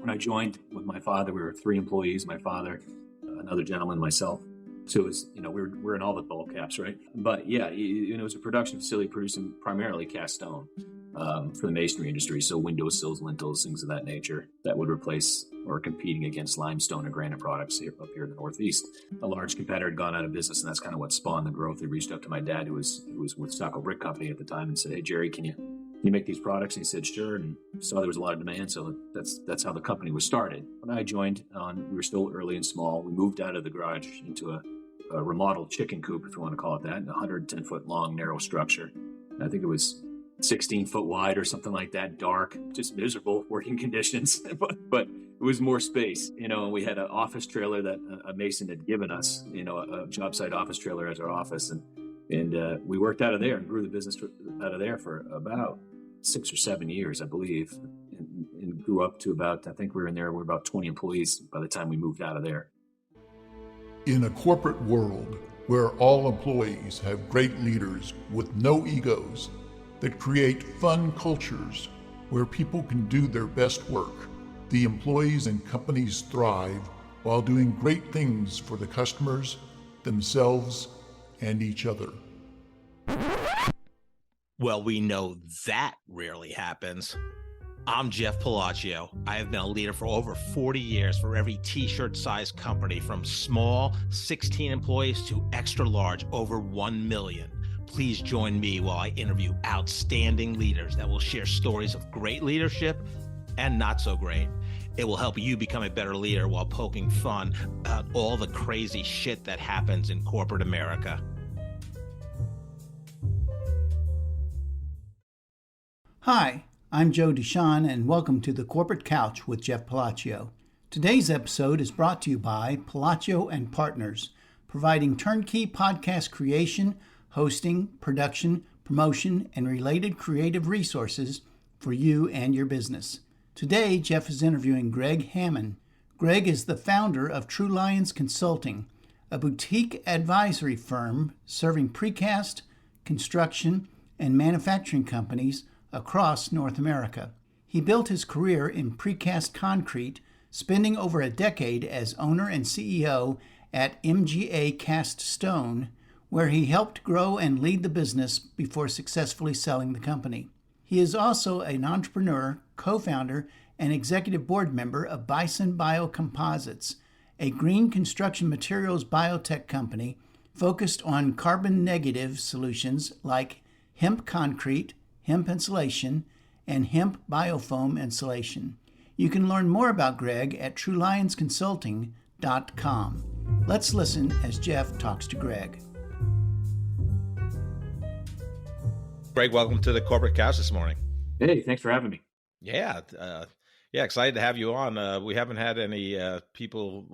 When I joined with my father, we were 3 employees, my father, another gentleman, myself. So it was, we're in all the bulk caps, right? But yeah, it was a production facility producing primarily cast stone for the masonry industry. So windowsills, lintels, things of that nature that would replace or competing against limestone and granite products up here in the Northeast. A large competitor had gone out of business, and that's kind of what spawned the growth. They reached out to my dad, who was with Stucco Brick Company at the time, and said, "Hey, Jerry, can you make these products?" And he said, "Sure." And saw there was a lot of demand, so that's how the company was started. When I joined we were still early and small. We moved out of the garage into a remodeled chicken coop, if you want to call it that, a 110-foot long, narrow structure. And I think it was 16-foot wide or something like that, dark, just miserable working conditions, but it was more space, and we had an office trailer that a mason had given us, a job site office trailer as our office. And we worked out of there and grew the business out of there for about 6 or 7 years, I believe, and grew up to about, I think we were about 20 employees by the time we moved out of there. In a corporate world where all employees have great leaders with no egos that create fun cultures where people can do their best work, the employees and companies thrive while doing great things for the customers, themselves, and each other. Well, we know that rarely happens. I'm Jeff Palacio. I have been a leader for over 40 years for every t-shirt size company, from small 16 employees to extra large over 1 million. Please join me while I interview outstanding leaders that will share stories of great leadership and not so great. It will help you become a better leader while poking fun about all the crazy shit that happens in corporate America. Hi, I'm Joe Deshawn, and welcome to the Corporate Couch with Jeff Palacio. Today's episode is brought to you by Palacio and Partners, providing turnkey podcast creation, hosting, production, promotion, and related creative resources for you and your business. Today, Jeff is interviewing Greg Hamann. Greg is the founder of True Lions Consulting, a boutique advisory firm serving precast, construction, and manufacturing companies across North America. He built his career in precast concrete, spending over a decade as owner and CEO at MGA Cast Stone, where he helped grow and lead the business before successfully selling the company. He is also an entrepreneur, co-founder, and executive board member of Bison Biocomposites, a green construction materials biotech company focused on carbon-negative solutions like hemp concrete, hemp insulation, and hemp biofoam insulation. You can learn more about Greg at truelionsconsulting.com. Let's listen as Jeff talks to Greg. Greg, welcome to the Corporate Couch this morning. Hey, thanks for having me. Yeah, excited to have you on. We haven't had any people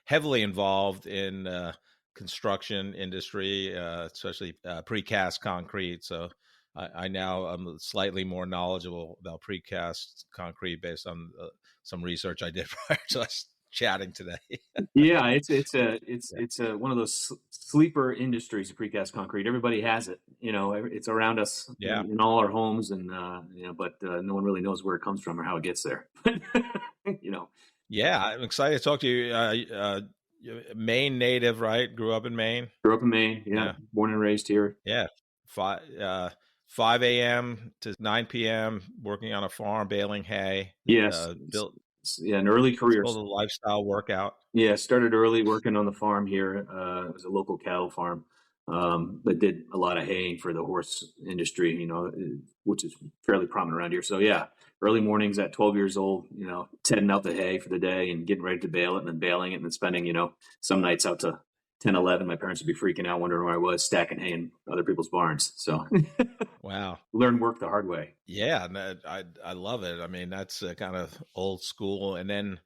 heavily involved in construction industry, especially precast concrete. So I now am slightly more knowledgeable about precast concrete based on some research I did prior to us chatting today. Yeah, it's one of those sleeper industries of precast concrete. Everybody has it, it's around us in all our homes, and but no one really knows where it comes from or how it gets there. Yeah, I'm excited to talk to you. Maine native, right? Grew up in Maine. Grew up in Maine. Yeah. Born and raised here. Yeah. 5 a.m. to 9 p.m. working on a farm, baling hay. Yes. Built an early career. It's a lifestyle workout. Yeah, started early working on the farm here. It was a local cattle farm, but did a lot of haying for the horse industry, which is fairly prominent around here. So yeah, early mornings at 12 years old, tedding out the hay for the day and getting ready to bale it, and then baling it, and then spending, some nights out to 10, 11, my parents would be freaking out, wondering where I was, stacking hay in other people's barns. So, wow, learn work the hard way. Yeah, I love it. I mean, that's kind of old school. And then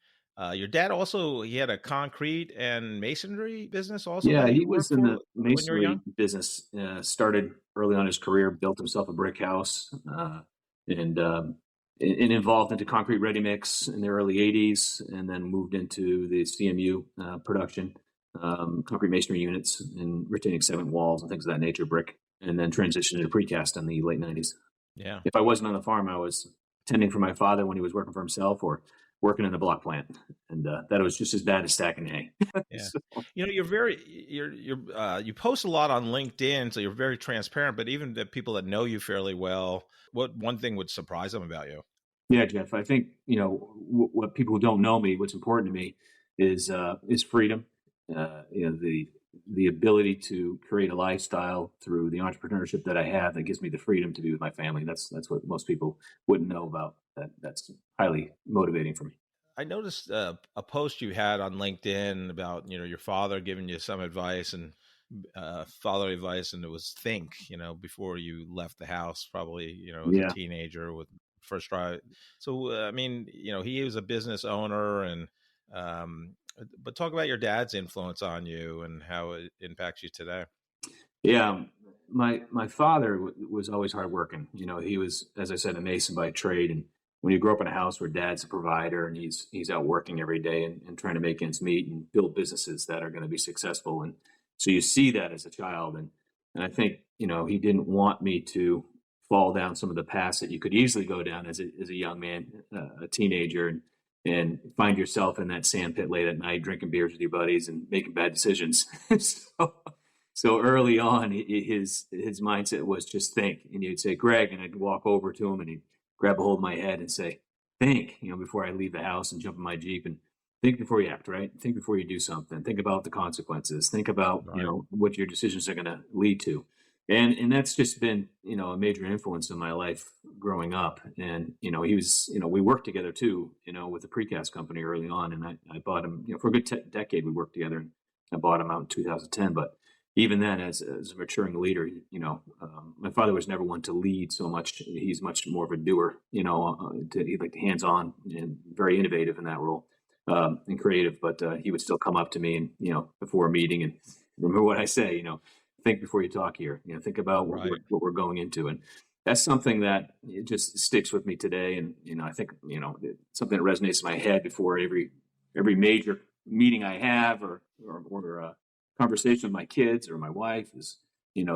your dad also, he had a concrete and masonry business also. Yeah, he was in the masonry business. Started early on his career, built himself a brick house, and involved into concrete ready mix in the early 80s, and then moved into the CMU production. Concrete masonry units and retaining segment walls and things of that nature, brick, and then transitioned into precast in the late 90s. Yeah. If I wasn't on the farm, I was tending for my father when he was working for himself, or working in the block plant, and that was just as bad as stacking hay. Yeah. So, You post a lot on LinkedIn, so you're very transparent, but even the people that know you fairly well, what one thing would surprise them about you? yeah, Jeff, I think, what people who don't know me, what's important to me is freedom. The ability to create a lifestyle through the entrepreneurship that I have that gives me the freedom to be with my family. That's what most people wouldn't know about. That's highly motivating for me. I noticed a post you had on LinkedIn about, your father giving you some advice and father advice, and it was think, before you left the house, probably, as a Yeah. teenager with first try. So, he was a business owner um, but talk about your dad's influence on you and how it impacts you today. Yeah, my father was always hardworking. He was, as I said, a mason by trade. And when you grow up in a house where dad's a provider and he's out working every day and trying to make ends meet and build businesses that are going to be successful, and so you see that as a child, and I think he didn't want me to fall down some of the paths that you could easily go down as a young man, a teenager, and find yourself in that sand pit late at night drinking beers with your buddies and making bad decisions. so so early on, his mindset was just think, and he'd say, "Greg," and I'd walk over to him, and he'd grab a hold of my head and say, "Think," before I leave the house and jump in my Jeep, and think before you act, right? Think before you do something. Think about the consequences. Think about Right. what your decisions are going to lead to, and that's just been a major influence in my life growing up. And he was we worked together too, with the precast company early on, and I bought him for a good decade. We worked together, and I bought him out in 2010, but even then, as a maturing leader, my father was never one to lead so much. He's much more of a doer, he's like hands-on and very innovative in that role, and creative. But he would still come up to me and, before a meeting and remember what I say, think before you talk here, think about Right. what we're going into. And that's something that it just sticks with me today. And, I think, it's something that resonates in my head before every major meeting I have or conversation with my kids or my wife is,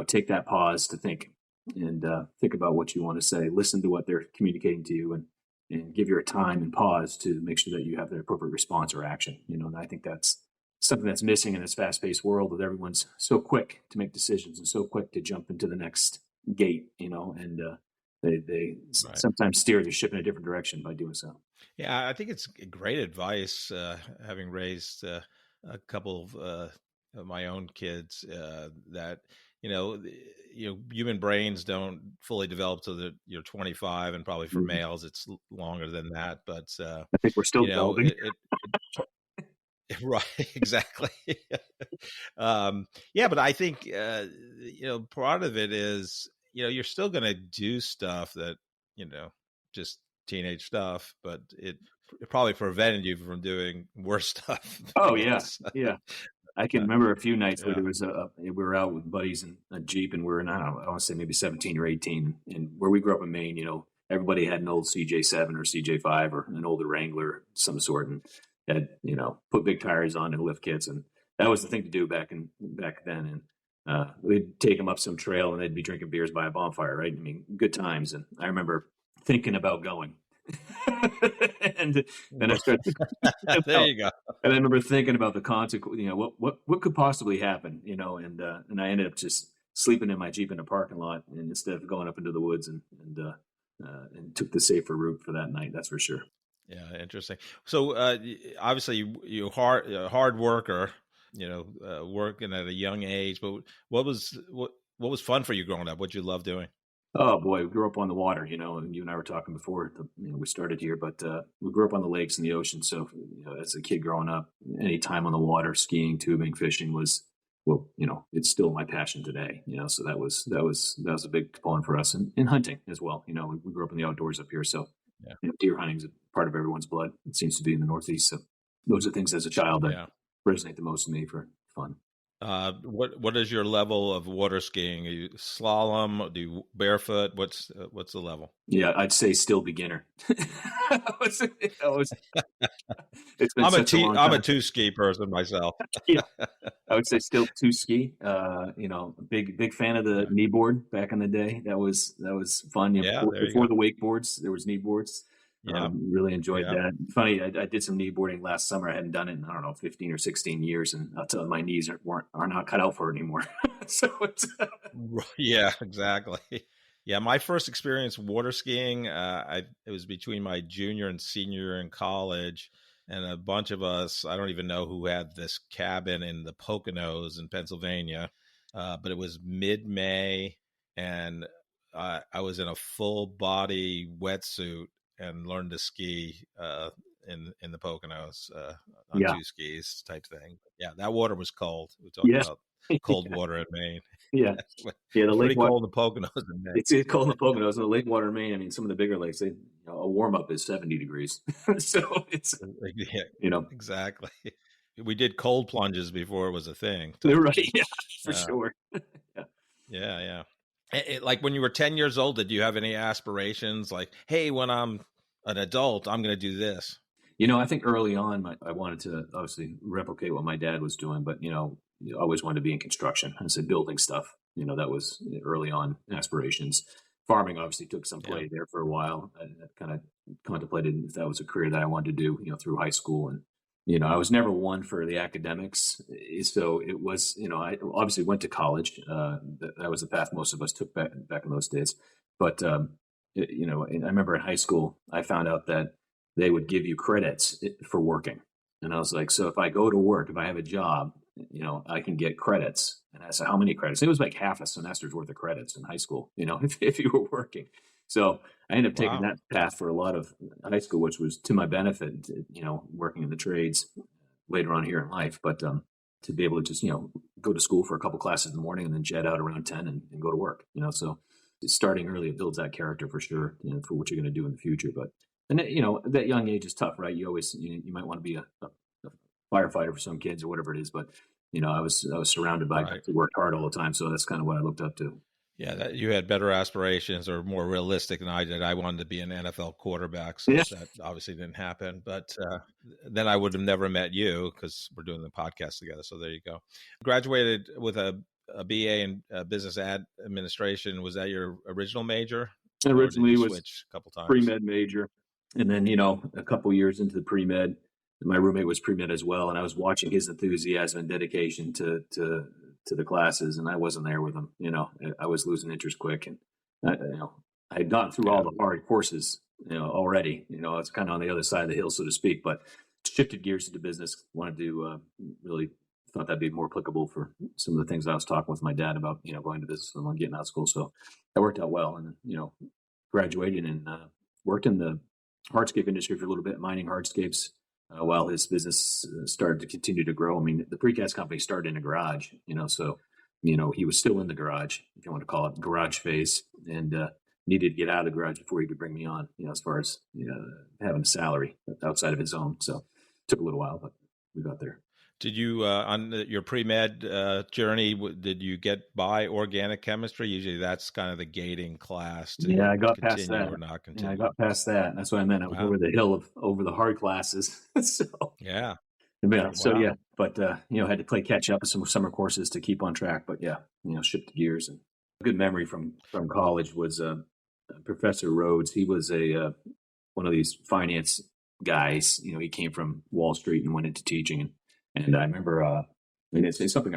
take that pause to think and think about what you want to say, listen to what they're communicating to you, and give your time and pause to make sure that you have the appropriate response or action. And I think that's something that's missing in this fast-paced world that everyone's so quick to make decisions and so quick to jump into the next gate, and they Right. sometimes steer the ship in a different direction by doing so. Yeah, I think it's great advice. Having raised a couple of my own kids, that human brains don't fully develop till you're 25, and probably for Mhm. males it's longer than that. But I think we're still you know, developing. right, exactly. Yeah, but I think part of it is you're still going to do stuff that just teenage stuff, but it probably prevented you from doing worse stuff. Oh I yeah, guess. yeah. I can remember a few nights where Yeah. there was we were out with buddies in a Jeep, and we're in, I don't know, I want to say maybe 17 or 18. And where we grew up in Maine, everybody had an old CJ7 or CJ5 or an older Wrangler of some sort, and had, put big tires on and lift kits. And that was the thing to do back then. And we'd take them up some trail and they'd be drinking beers by a bonfire, right? I mean, good times. And I remember thinking about going. and then I started thinking There about, you go. and I remember thinking about the consequence, what could possibly happen, and I ended up just sleeping in my Jeep in a parking lot, and instead of going up into the woods, and took the safer route for that night. That's for sure. Yeah, interesting. So obviously you hard worker, working at a young age. But what was fun for you growing up? What'd you love doing? Oh boy, we grew up on the water, and you and I were talking before we started here, but we grew up on the lakes and the ocean. So, as a kid growing up, any time on the water, skiing, tubing, fishing was, well, it's still my passion today. So that was a big component for us, and hunting as well. We grew up in the outdoors up here, so Yeah. deer hunting is a part of everyone's blood. It seems to be in the Northeast. So those are things as a child that Yeah. resonate the most with me for fun. What is your level of water skiing? Are you slalom? Do you barefoot? What's the level? Yeah, I'd say still beginner. It's been I'm such a long I'm a time. two ski person myself. Yeah, I would say still two ski. Big fan of the Yeah. knee board back in the day. That was fun. Yeah, there you Before go. the wakeboards, there was knee boards. Yeah. Really enjoyed Yeah. that. Funny, I did some kneeboarding last summer. I hadn't done it in, I don't know, 15 or 16 years. And I'll tell you, my knees are not cut out for it anymore. So it's, Yeah, exactly. Yeah, my first experience water skiing, it was between my junior and senior year in college, and a bunch of us, I don't even know who had this cabin in the Poconos in Pennsylvania, but it was mid-May, and I was in a full body wetsuit and learned to ski in the Poconos on yeah. two skis type thing. Yeah, that water was cold. We talk Yes. about cold water in Maine. Yeah. It Yeah. The was lake pretty water, cold in the Poconos in May. it's cold in the Poconos and the lake water in Maine. I mean, some of the bigger lakes, a warm up is 70 degrees. So it's, Yeah, you know, exactly. We did cold plunges before it was a thing they're type right. thing. Yeah, for Uh, sure. Yeah. yeah, yeah. Like when you were 10 years old, did you have any aspirations like, hey, when I'm an adult, I'm going to do this? I think early on, I wanted to obviously replicate what my dad was doing, but I always wanted to be in construction. I said building stuff. That was early on aspirations. Farming obviously took some Yeah. play there for a while. I kind of contemplated if that was a career that I wanted to do, through high school. And I was never one for the academics, so it was. I obviously went to college. That was the path most of us took back in those days. But and I remember in high school, I found out that they would give you credits for working. And I was like, so if I go to work, if I have a job, I can get credits. And I said, how many credits? It was like half a semester's worth of credits in high school, if you were working. So I ended up taking Wow. that path for a lot of high school, which was to my benefit, working in the trades later on here in life. But to be able to just, go to school for a couple classes in the morning and then jet out around 10 and go to work, so starting early, it builds that character for sure, for what you're going to do in the future. But and that young age is tough, right? You always you might want to be a firefighter for some kids or whatever it is, but I was surrounded by guys Right. who worked hard all the time, so that's kind of what I looked up to. Yeah, that you had better aspirations or more realistic than I did. I wanted to be an NFL quarterback, so Yeah, that obviously didn't happen. But then I would have never met you because we're doing the podcast together. So there you go. Graduated with a BA in business administration. Was that your original major, or did originally you was switch a couple times? pre-med major, and then a couple years into the pre-med, my roommate was pre-med as well, and I was watching his enthusiasm and dedication to the classes, and I wasn't there with him. I was losing interest quick, and I had gone through all Yeah. the hard courses, already. I was kind of on the other side of the hill, so to speak, but shifted gears into business. Wanted to really thought that'd be more applicable for some of the things I was talking with my dad about, going to business and getting out of school. So that worked out well, and graduated and worked in the hardscape industry for a little bit, mining hardscapes. While his business started to continue to grow. I mean, the precast company started in a garage, so, he was still in the garage, if you want to call it garage phase, and needed to get out of the garage before he could bring me on, as far as having a salary outside of his own. So it took a little while, but we got there. Did you on your pre-med journey? Did you get by organic chemistry? Usually, that's kind of the gating class to Yeah, I got past continue that. or not Yeah, I continue. got past that. That's what I meant. I was Wow. over the hill over the hard classes. So Yeah. yeah, so Wow. yeah, but had to play catch up with some summer courses to keep on track. But yeah, shifted gears. And a good memory from college was Professor Rhodes. He was one of these finance guys. He came from Wall Street and went into teaching. And I remember, it's something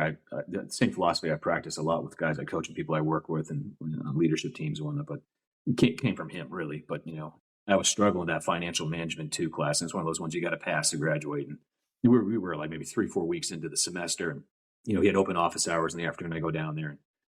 the same philosophy I practice a lot with guys I coach and people I work with and on leadership teams and whatnot. But it came from him really. But I was struggling with that financial management 2 class, and it's one of those ones you got to pass to graduate. And we were like maybe 3-4 weeks into the semester, and he had open office hours in the afternoon. I go down there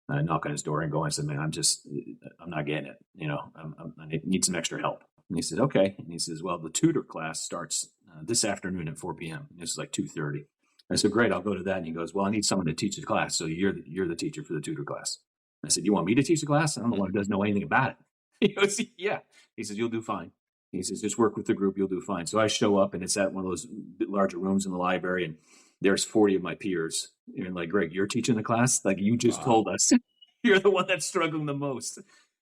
and I knock on his door and go. I said, "Man, I'm not getting it. I need some extra help." And he said, "Okay." And he says, "Well, the tutor class starts this afternoon at 4 p.m. This is like 2:30." I said, "Great, I'll go to that." And he goes, "Well, I need someone to teach the class, so you're the teacher for the tutor class." I said, "You want me to teach the class? I'm the one who doesn't know anything about it." He goes, "Yeah." He says, "You'll do fine." He says, "Just work with the group, you'll do fine." So I show up, and it's at one of those larger rooms in the library, and there's 40 of my peers. And like, "Greg, you're teaching the class? Like you just Wow. told us you're the one that's struggling the most."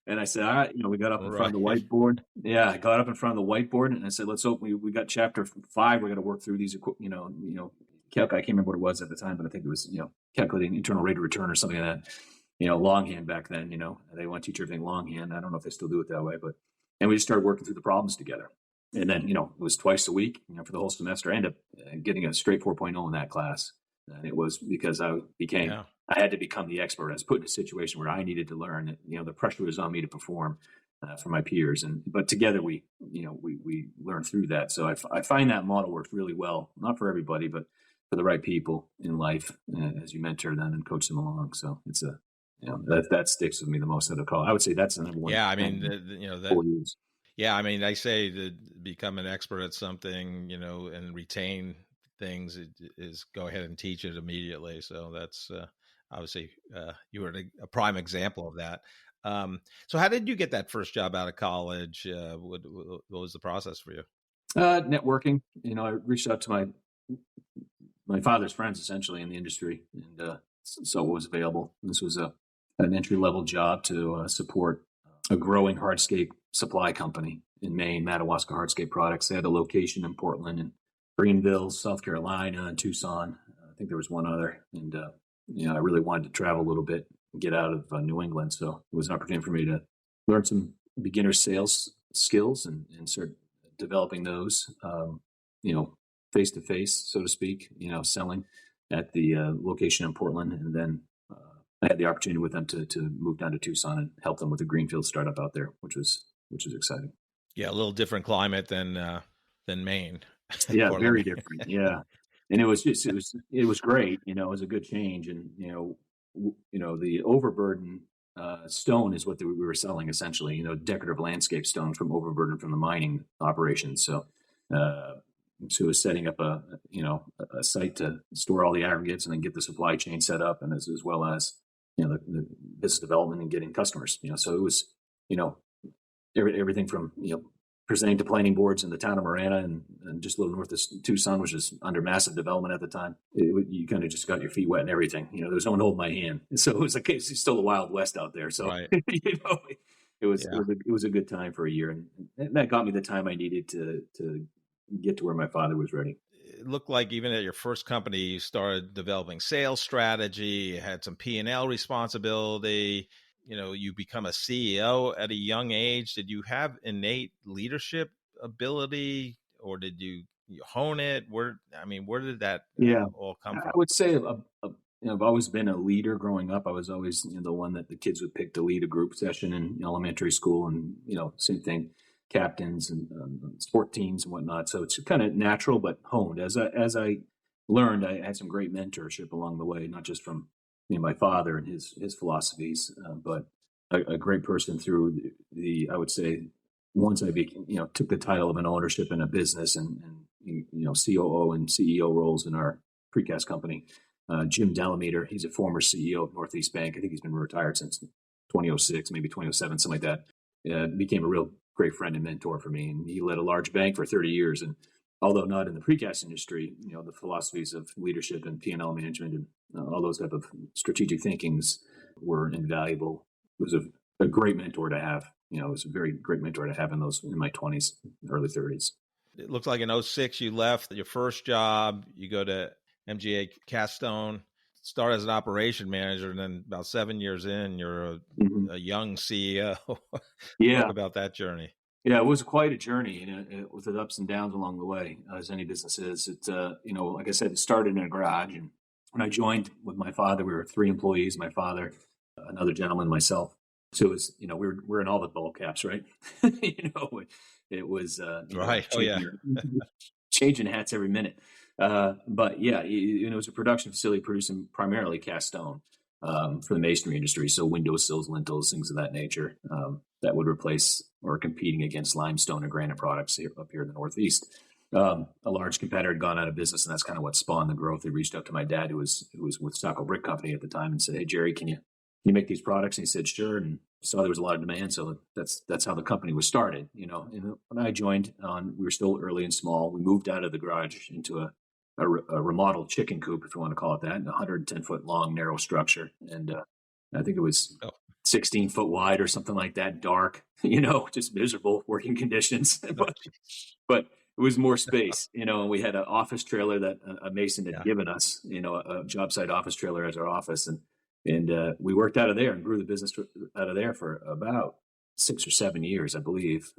And I said, "All right," we got up in front of the Right. whiteboard. Yeah, I got up in front of the whiteboard, and I said, "Let's open. We got chapter 5. We're going to work through these, I can't remember what it was at the time, but I think it was, calculating internal rate of return or something like that. Longhand back then, they want to teach everything longhand. I don't know if they still do it that way, and we just started working through the problems together. And then, it was twice a week, for the whole semester. I ended up getting a straight 4.0 in that class. And it was because I had to become the expert. I was put in a situation where I needed to learn. The pressure was on me to perform for my peers. But together we learned through that. So I find that model works really well, not for everybody, but for the right people in life, as you mentor them and coach them along. So it's that sticks with me the most out of college. I would say that's the number one. Yeah. I mean, 4 years. Yeah, I mean, I say to become an expert at something, and retain things is go ahead and teach it immediately. So that's obviously you were a prime example of that. So how did you get that first job out of college? What was the process for you? Networking. I reached out to my father's friends essentially in the industry, and saw what was available. This was an entry level job to support a growing hardscape supply company in Maine, Madawaska Hardscape Products. They had a location in Portland and Greenville, South Carolina, and Tucson. I think there was one other. And, I really wanted to travel a little bit and get out of New England. So it was an opportunity for me to learn some beginner sales skills and start developing those, face to face, so to speak, selling at the location in Portland. And then I had the opportunity with them to move down to Tucson and help them with a greenfield startup out there, which was exciting. Yeah, a little different climate than Maine. Yeah, very different. Yeah, and it was great. It was a good change, and the overburden stone is what we were selling essentially. Decorative landscape stone from overburden from the mining operations. So it was setting up a site to store all the aggregates and then get the supply chain set up, and as well as the business development and getting customers. So it was everything from presenting to planning boards in the town of Marana and just a little north of Tucson, which is under massive development at the time. You kind of just got your feet wet and everything. There was no one holding my hand, so it was it's still the Wild West out there. So right. It was a good time for a year, and that got me the time I needed to get to where my father was ready. It looked like even at your first company, you started developing sales strategy, you had some P&L responsibility. You become a CEO at a young age. Did you have innate leadership ability, or did you hone it? Where did that all come from? I would say I've always been a leader growing up. I was always the one that the kids would pick to lead a group session in elementary school, and same thing, captains and sport teams and whatnot. So it's kind of natural, but honed. As I learned, I had some great mentorship along the way, not just from my father and his philosophies, but a great person through I would say, once I took the title of an ownership in a business and COO and CEO roles in our precast company. Jim Delameter, he's a former CEO of Northeast Bank. I think he's been retired since 2006, maybe 2007, something like that. Became a real great friend and mentor for me. And he led a large bank for 30 years. And although not in the precast industry, the philosophies of leadership and P&L management and all those type of strategic thinkings were invaluable. It was a great mentor to have. It was a very great mentor to have in my 20s, early 30s. It looks like in 2006, you left your first job. You go to MGA Castone, start as an operation manager, and then about 7 years in, you're a young CEO. Yeah. Talk about that journey. Yeah, it was quite a journey, with the ups and downs along the way, as any business is. It, like I said, it started in a garage, and when I joined with my father, we were 3 employees: my father, another gentleman, myself. So it was, we're in all the ball caps, right? It was right. changing hats every minute. But yeah, it was a production facility producing primarily cast stone for the masonry industry. So windowsills, lintels, things of that nature that would replace or competing against limestone and granite products up here in the Northeast. A large competitor had gone out of business, and that's kind of what spawned the growth. They reached out to my dad, who was with Stocko Brick Company at the time, and said, "Hey, Jerry, can you make these products?" And he said, "Sure." And saw there was a lot of demand, so that's how the company was started. And when I joined we were still early and small. We moved out of the garage into a remodeled chicken coop, if you want to call it that, and 110-foot long, narrow structure. And I think it was 16 foot wide or something like that, dark, just miserable working conditions. but it was more space, and we had an office trailer that a mason had given us, a job site office trailer as our office. And we worked out of there and grew the business out of there for about 6 or 7 years, I believe.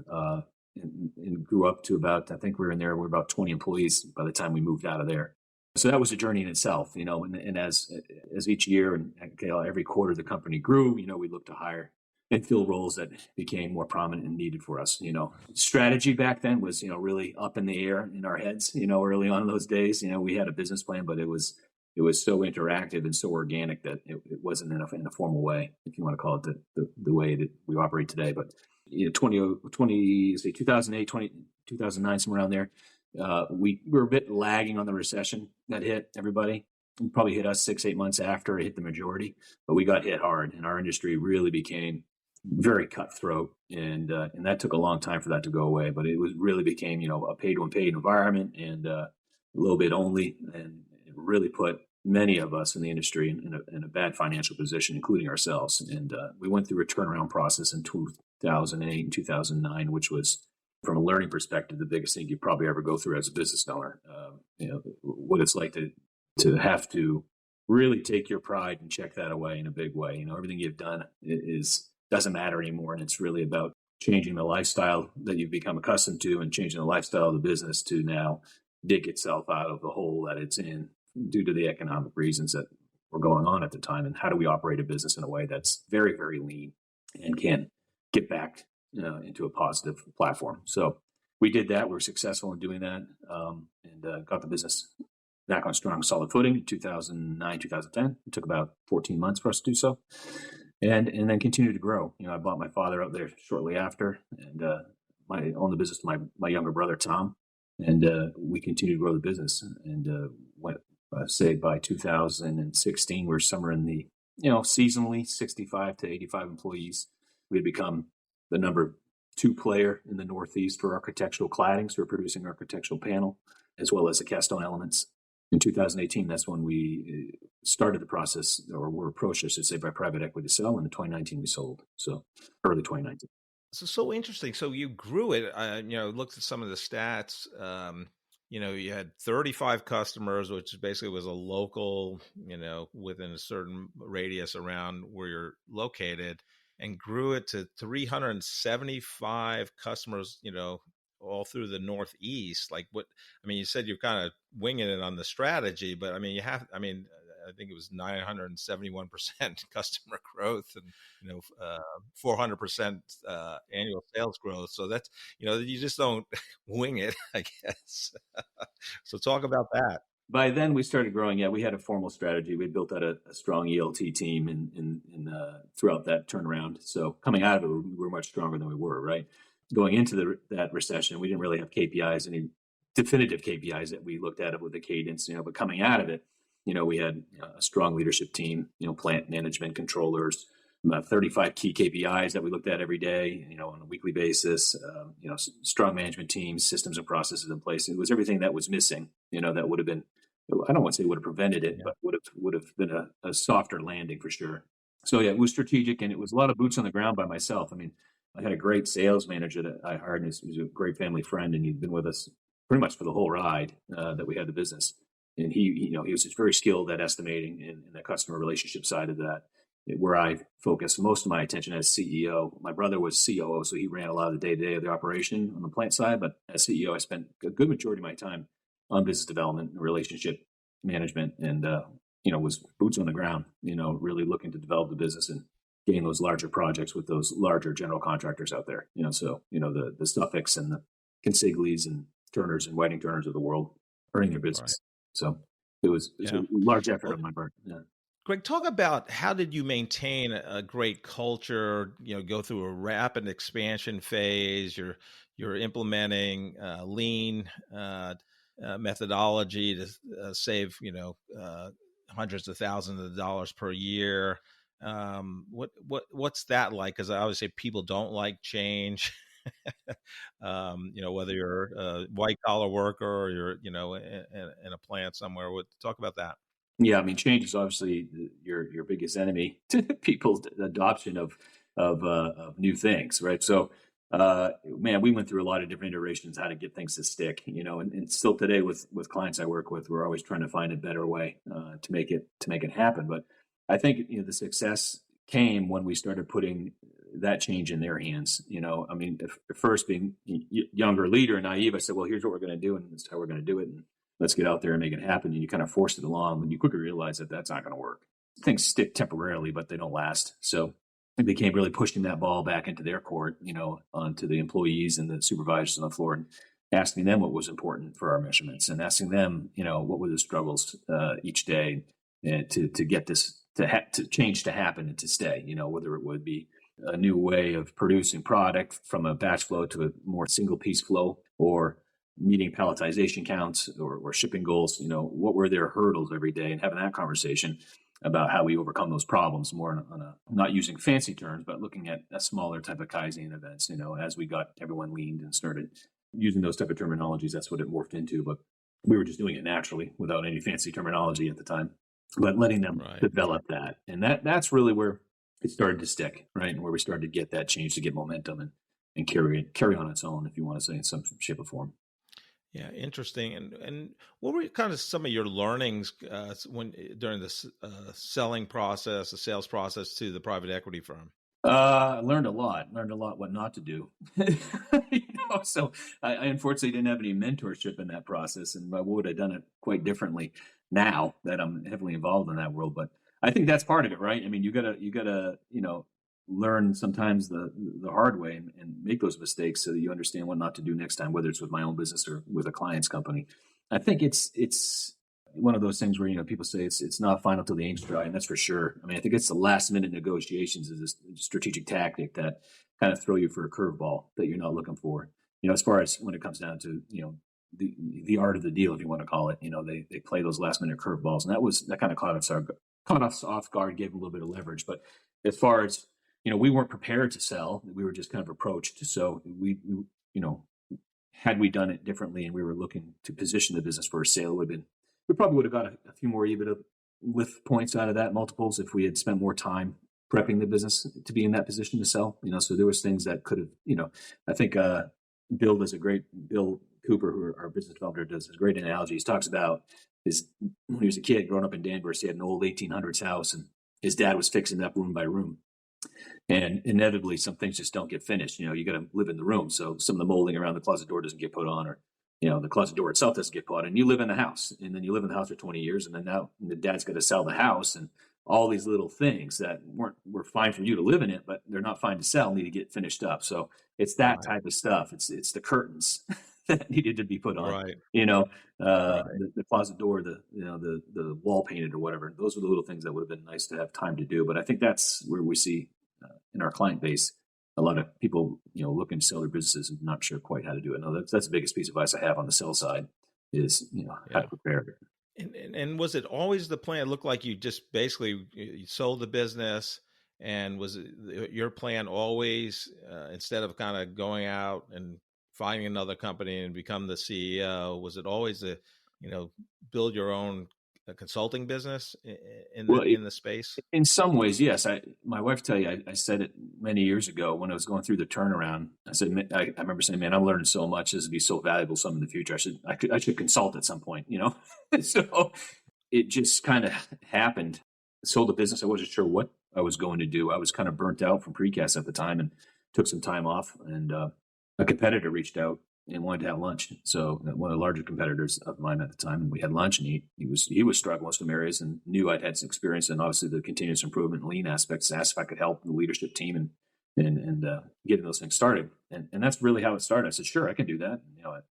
and grew up to about, I think we're about 20 employees by the time we moved out of there. So that was a journey in itself, and as each year and every quarter the company grew, we looked to hire and fill roles that became more prominent and needed for us. Strategy back then was, really up in the air in our heads, early on in those days. We had a business plan, but it was so interactive and so organic that it wasn't in a formal way, if you want to call it the way that we operate today. But 2008, 2009, somewhere around there, we were a bit lagging on the recession that hit everybody. It probably hit us 6-8 months after it hit the majority, but we got hit hard, and our industry really became very cutthroat, and that took a long time for that to go away. But it really became, a paid environment, and a little bit only, and it really put many of us in the industry in a bad financial position, including ourselves. And we went through a turnaround process in 2008 and 2009, which was, from a learning perspective, the biggest thing you probably ever go through as a business owner. What it's like to have to really take your pride and check that away in a big way. Everything you've done doesn't matter anymore, and it's really about changing the lifestyle that you've become accustomed to and changing the lifestyle of the business to now dig itself out of the hole that it's in due to the economic reasons that were going on at the time. And how do we operate a business in a way that's very, very lean and can get back into a positive platform? So we did that. We were successful in doing that, and got the business back on strong, solid footing in 2009, 2010. It took about 14 months for us to do so. And then continued to grow. I bought my father out there shortly after, and I owned the business to my younger brother, Tom. And we continued to grow the business. And say by 2016, we're somewhere in the, seasonally 65 to 85 employees. We had become the number 2 player in the Northeast for architectural claddings. We're producing architectural panel as well as the cast stone elements. In 2018, that's when we started the process, or were approached, I should say, by private equity to sell. And in 2019, we sold. So early 2019. So interesting. So you grew it. Looked at some of the stats. You had 35 customers, which basically was a local, within a certain radius around where you're located, and grew it to 375 customers, all through the Northeast. You said you're kind of winging it on the strategy, but I think it was 971% customer growth and, 400% annual sales growth. So that's, you just don't wing it, I guess. So talk about that. By then we started growing. Yeah, we had a formal strategy. We built out a strong ELT team in throughout that turnaround. So coming out of it, we were much stronger than we were, right? Going into that recession, we didn't really have KPIs, any definitive KPIs that we looked at it with the cadence, but coming out of it, we had a strong leadership team, plant management, controllers, about 35 key KPIs that we looked at every day, on a weekly basis, strong management teams, systems and processes in place. It was everything that was missing, that would have been, I don't want to say would have prevented it, but would have been a softer landing for sure. So yeah, it was strategic, and it was a lot of boots on the ground by myself. I had a great sales manager that I hired, and he was a great family friend, and he'd been with us pretty much for the whole ride that we had the business. And he was just very skilled at estimating and the customer relationship side of that, where I focused most of my attention as CEO. My brother was COO, so he ran a lot of the day-to-day of the operation on the plant side. But as CEO, I spent a good majority of my time on business development and relationship management, and was boots on the ground, really looking to develop the business and gain those larger projects with those larger general contractors out there. So the Suffolks and the Consiglis and Turners and Whiting Turners of the world earning their business. Right. So it was a large effort on my part. Yeah. Greg, talk about how did you maintain a great culture, go through a rapid expansion phase, you're implementing lean methodology to save, hundreds of thousands of dollars per year. What's that like? Because I always say people don't like change. Whether you're a white collar worker or you're, in a plant somewhere. Talk about that. Yeah, change is obviously your biggest enemy to people's adoption of new things, right? So, we went through a lot of different iterations how to get things to stick, and still today with clients I work with, we're always trying to find a better way to make it happen. But I think the success came when we started putting that change in their hands. I mean, at first being younger leader and naive, I said, well, here's what we're going to do, and this is how we're going to do it, and let's get out there and make it happen. And you kind of forced it along, and you quickly realize that that's not going to work. Things stick temporarily, but they don't last. So it became really pushing that ball back into their court, onto the employees and the supervisors on the floor, and asking them what was important for our measurements, and asking them, what were the struggles each day, and to get this to change to happen and to stay. Whether it would be a new way of producing product from a batch flow to a more single piece flow, or meeting palletization counts or shipping goals. What were their hurdles every day, and having that conversation about how we overcome those problems, more on a not using fancy terms, but looking at a smaller type of Kaizen events. As we got everyone leaned and started using those type of terminologies, that's what it morphed into. But we were just doing it naturally without any fancy terminology at the time, but letting them develop that. And that's really where it started to stick, right? And where we started to get that change, to get momentum and carry on its own, if you want to say, in some shape or form. Yeah, interesting. And what were kind of some of your learnings during the selling process, the sales process to the private equity firm? I learned a lot what not to do. So I unfortunately didn't have any mentorship in that process, and I would have done it quite differently now that I'm heavily involved in that world. But I think that's part of it, right? I mean, you gotta learn sometimes the hard way and make those mistakes so that you understand what not to do next time, whether it's with my own business or with a client's company. I think it's one of those things where, people say it's not final till the ink's dry, and that's for sure. I mean, I think it's the last minute negotiations is a strategic tactic that kind of throw you for a curveball that you're not looking for. As far as when it comes down to, the art of the deal, if you want to call it, they play those last minute curveballs, and that kind of caught us off guard, gave them a little bit of leverage. But as far as, we weren't prepared to sell. We were just kind of approached. So we had we done it differently and we were looking to position the business for a sale, we probably would have got a few more EBITDA lift points out of that, multiples, if we had spent more time prepping the business to be in that position to sell. So there was things that could have, I think Bill Cooper, who our business developer, does a great analogy. He talks about when he was a kid growing up in Danvers, he had an old 1800s house, and his dad was fixing it up room by room. And inevitably, some things just don't get finished. You got to live in the room. So some of the molding around the closet door doesn't get put on, or, the closet door itself doesn't get put on. And you live in the house, and then you live in the house for 20 years. And then now the dad's got to sell the house, and all these little things that were fine for you to live in it, but they're not fine to sell, need to get finished up. So it's that type of stuff. It's the curtains that needed to be put on, right. The closet door, the wall painted or whatever. Those are the little things that would have been nice to have time to do. But I think that's where we see in our client base, a lot of people, looking to sell their businesses and not sure quite how to do it. No, that's the biggest piece of advice I have on the sell side is, how to prepare. And was it always the plan? It looked like you just basically you sold the business, and was it your plan always, instead of kind of going out and finding another company and become the CEO, was it always build your own consulting business in the space? In some ways, yes. My wife tell you, I said it many years ago when I was going through the turnaround. I said, I remember saying, man, I'm learning so much. This would be so valuable some in the future. I should consult at some point, So it just kind of happened. I sold the business. I wasn't sure what I was going to do. I was kind of burnt out from precast at the time and took some time off. And a competitor reached out and wanted to have lunch. So one of the larger competitors of mine at the time, and we had lunch, and he was struggling with some areas and knew I'd had some experience in obviously the continuous improvement and lean aspects, asked if I could help the leadership team and getting those things started. And that's really how it started. I said, sure, I can do that.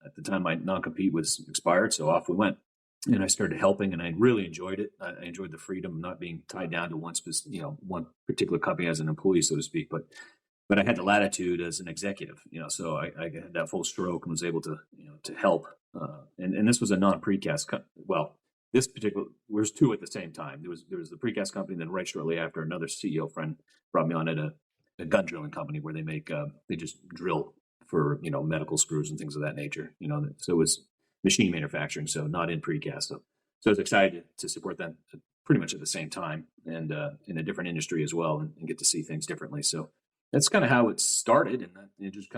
At the time my non-compete was expired. So off we went, and I started helping, and I really enjoyed it. I enjoyed the freedom of not being tied down to one particular company as an employee, so to speak, but I had the latitude as an executive, so I had that full stroke and was able to, to help. And this was a non-precast. This particular, there's two at the same time. There was the precast company, then right shortly after, another CEO friend brought me on at a gun drilling company where they make, they just drill for, medical screws and things of that nature, so it was machine manufacturing, so not in precast. So I was excited to support them pretty much at the same time, and in a different industry as well, and get to see things differently. So that's kind of how it started, and it just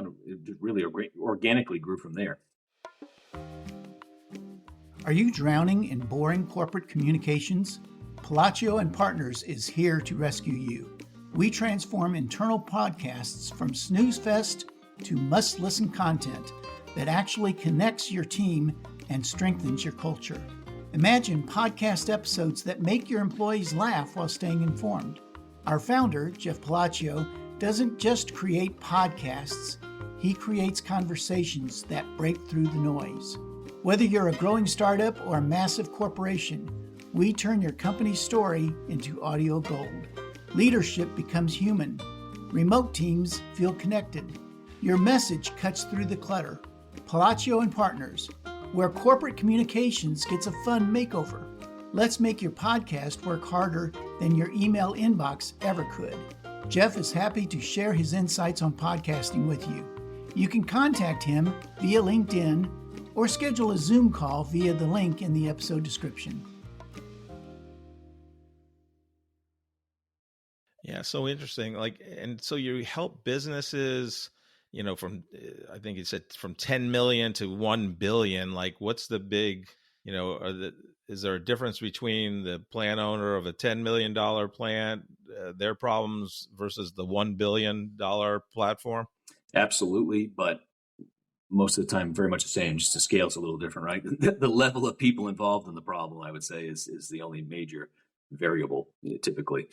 really organically grew from there. Are you drowning in boring corporate communications? Palacio and Partners is here to rescue you. We transform internal podcasts from snooze fest to must-listen content that actually connects your team and strengthens your culture. Imagine podcast episodes that make your employees laugh while staying informed. Our founder, Jeff Palacio, doesn't just create podcasts, he creates conversations that break through the noise. Whether you're a growing startup or a massive corporation, we turn your company's story into audio gold. Leadership becomes human. Remote teams feel connected. Your message cuts through the clutter. Palacio and Partners, where corporate communications gets a fun makeover. Let's make your podcast work harder than your email inbox ever could. Jeff is happy to share his insights on podcasting with you. You can contact him via LinkedIn or schedule a Zoom call via the link in the episode description. Yeah, so interesting. And so you help businesses, from, I think you said from 10 million to 1 billion. What's the big, is there a difference between the plant owner of a $10 million plant, their problems versus the $1 billion platform? Absolutely, but most of the time, very much the same. Just the scale's a little different, right? The level of people involved in the problem, I would say, is the only major variable typically.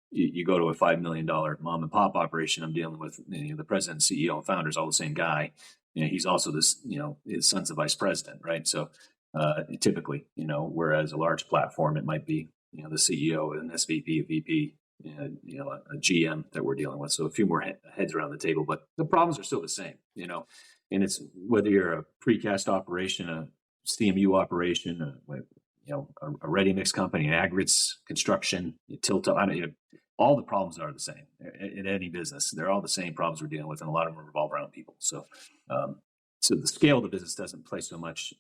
You go to a $5 million mom and pop operation. I'm dealing with the president, CEO, and founder is all the same guy. He's also this, his son's the vice president, right? So typically, whereas a large platform, it might be, the CEO, an SVP, a VP, a GM that we're dealing with. So a few more heads around the table, but the problems are still the same, and it's whether you're a precast operation, a CMU operation, a ready mix company, an aggregates, construction, all the problems are the same in any business. They're all the same problems we're dealing with, and a lot of them revolve around people. So, so the scale of the business doesn't play so much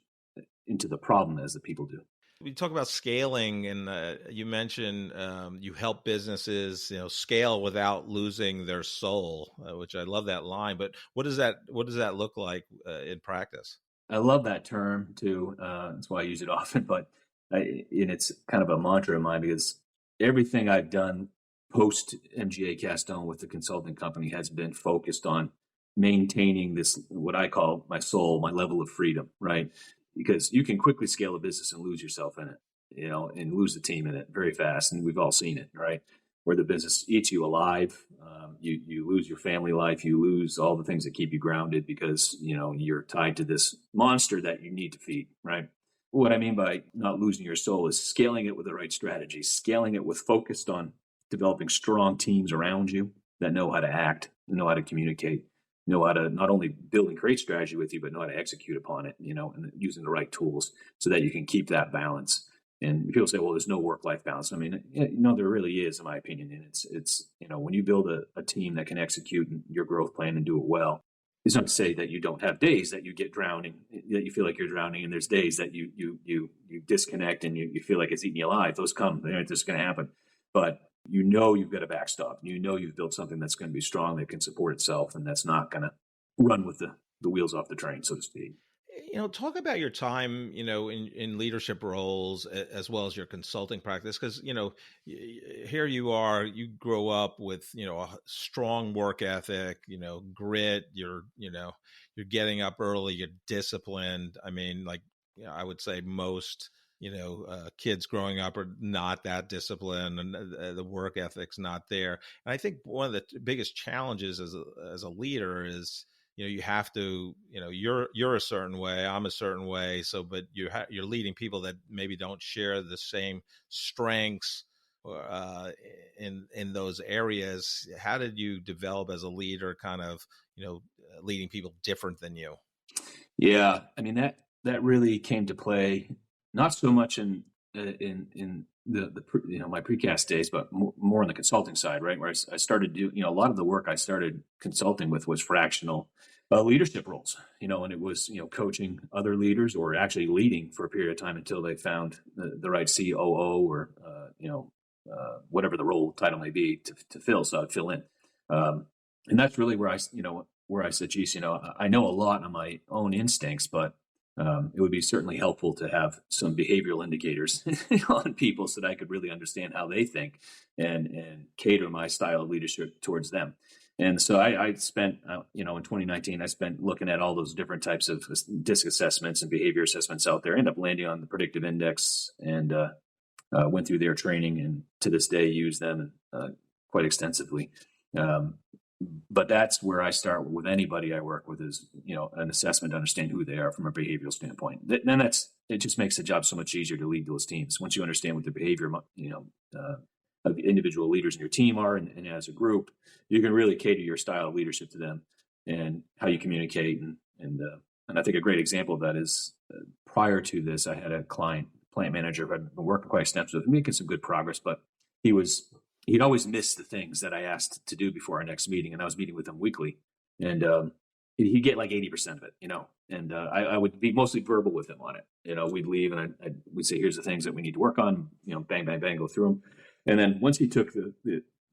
into the problem as the people do. We talk about scaling, and you mentioned you help businesses, scale without losing their soul, which I love that line. But what does that look like in practice? I love that term too. That's why I use it often. But and it's kind of a mantra of mine, because everything I've done post MGA Castone with the consulting company has been focused on maintaining this, what I call my soul, my level of freedom, right? Because you can quickly scale a business and lose yourself in it, and lose the team in it very fast. And we've all seen it, right? Where the business eats you alive. You lose your family life. You lose all the things that keep you grounded because, you're tied to this monster that you need to feed, right? What I mean by not losing your soul is scaling it with the right strategy, scaling it with focused on developing strong teams around you that know how to act, know how to communicate, know how to not only build and create strategy with you, but know how to execute upon it, and using the right tools so that you can keep that balance. And people say, well, there's no work-life balance. I mean, there really is, in my opinion. And it's when you build a team that can execute your growth plan and do it well, it's not to say that you don't have days that you get drowning, that you feel like you're drowning, and there's days that you disconnect and you feel like it's eating you alive. Those come, they're just going to happen. But you've got a backstop. You've built something that's going to be strong, that can support itself, and that's not going to run with the wheels off the train, so to speak. Talk about your time, in leadership roles as well as your consulting practice, because, here you are, you grow up with, a strong work ethic, grit, you're getting up early, you're disciplined. I mean, I would say most, kids growing up are not that disciplined, and the work ethic's not there. And I think one of the biggest challenges as a leader is, you have to, you're a certain way, I'm a certain way. So, but you're leading people that maybe don't share the same strengths in those areas. How did you develop as a leader, kind of, leading people different than you? Yeah, I mean that really came to play not so much in the my precast days, but more on the consulting side, right? Where I started doing, a lot of the work I started consulting with was fractional leadership roles, and it was, coaching other leaders or actually leading for a period of time until they found the right COO or, whatever the role title may be to fill. So I'd fill in. And that's really where I said, geez, I know a lot on my own instincts, but it would be certainly helpful to have some behavioral indicators on people so that I could really understand how they think and cater my style of leadership towards them. And so I spent, in 2019, I spent looking at all those different types of DISC assessments and behavior assessments out there. I ended up landing on the Predictive Index and went through their training, and to this day use them quite extensively. But that's where I start with anybody I work with is, an assessment to understand who they are from a behavioral standpoint. Then it just makes the job so much easier to lead those teams. Once you understand what the behavior, of the individual leaders in your team are, and as a group, you can really cater your style of leadership to them and how you communicate. And I think a great example of that is prior to this, I had a plant manager who had been working quite extensively, making some good progress, but he'd always miss the things that I asked to do before our next meeting. And I was meeting with him weekly, and he'd get like 80% of it, and I would be mostly verbal with him on it. We'd leave and we'd say, here's the things that we need to work on, bang, bang, bang, go through them. And then once he took the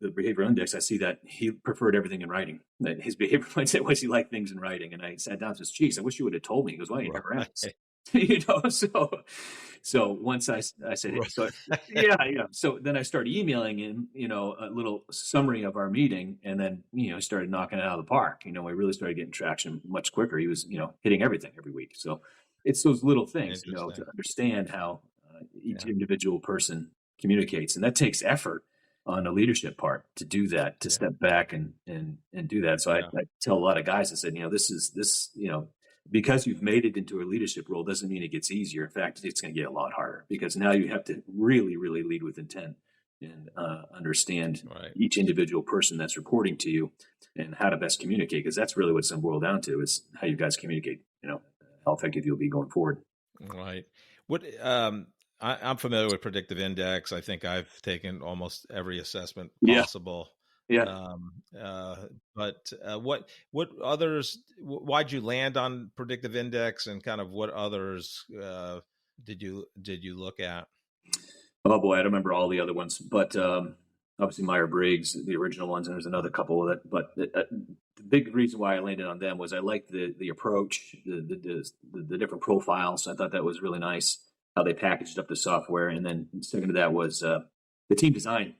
behavioral index, I see that he preferred everything in writing. That his behavior mindset was he liked things in writing. And I sat down and said, geez, I wish you would have told me. He goes, well, you never asked. So once I said, hey, so, yeah. So then I started emailing him, a little summary of our meeting, and then, started knocking it out of the park. We really started getting traction much quicker. He was, hitting everything every week. So it's those little things, to understand how each individual person communicates. And that takes effort on the leadership part to do that, to step back and do that. So I tell a lot of guys, I said, because you've made it into a leadership role doesn't mean it gets easier. In fact, it's going to get a lot harder, because now you have to really, really lead with intent and understand each individual person that's reporting to you and how to best communicate, because that's really what's going to boil down to is how you guys communicate, how effective you'll be going forward. Right. What, I'm familiar with Predictive Index. I think I've taken almost every assessment possible. Yeah. But what others? Why'd you land on Predictive Index, and kind of what others did you look at? Oh boy, I don't remember all the other ones, but obviously Myers-Briggs, the original ones, and there's another couple of it. But the big reason why I landed on them was I liked the approach, the different profiles. I thought that was really nice how they packaged up the software, and then second to that was the team design.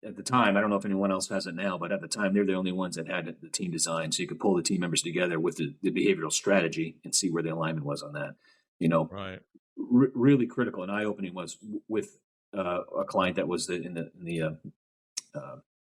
At the time, I don't know if anyone else has it now, but at the time, they're the only ones that had the team design. So you could pull the team members together with the behavioral strategy and see where the alignment was on that. Really critical and eye-opening was with a client that was in the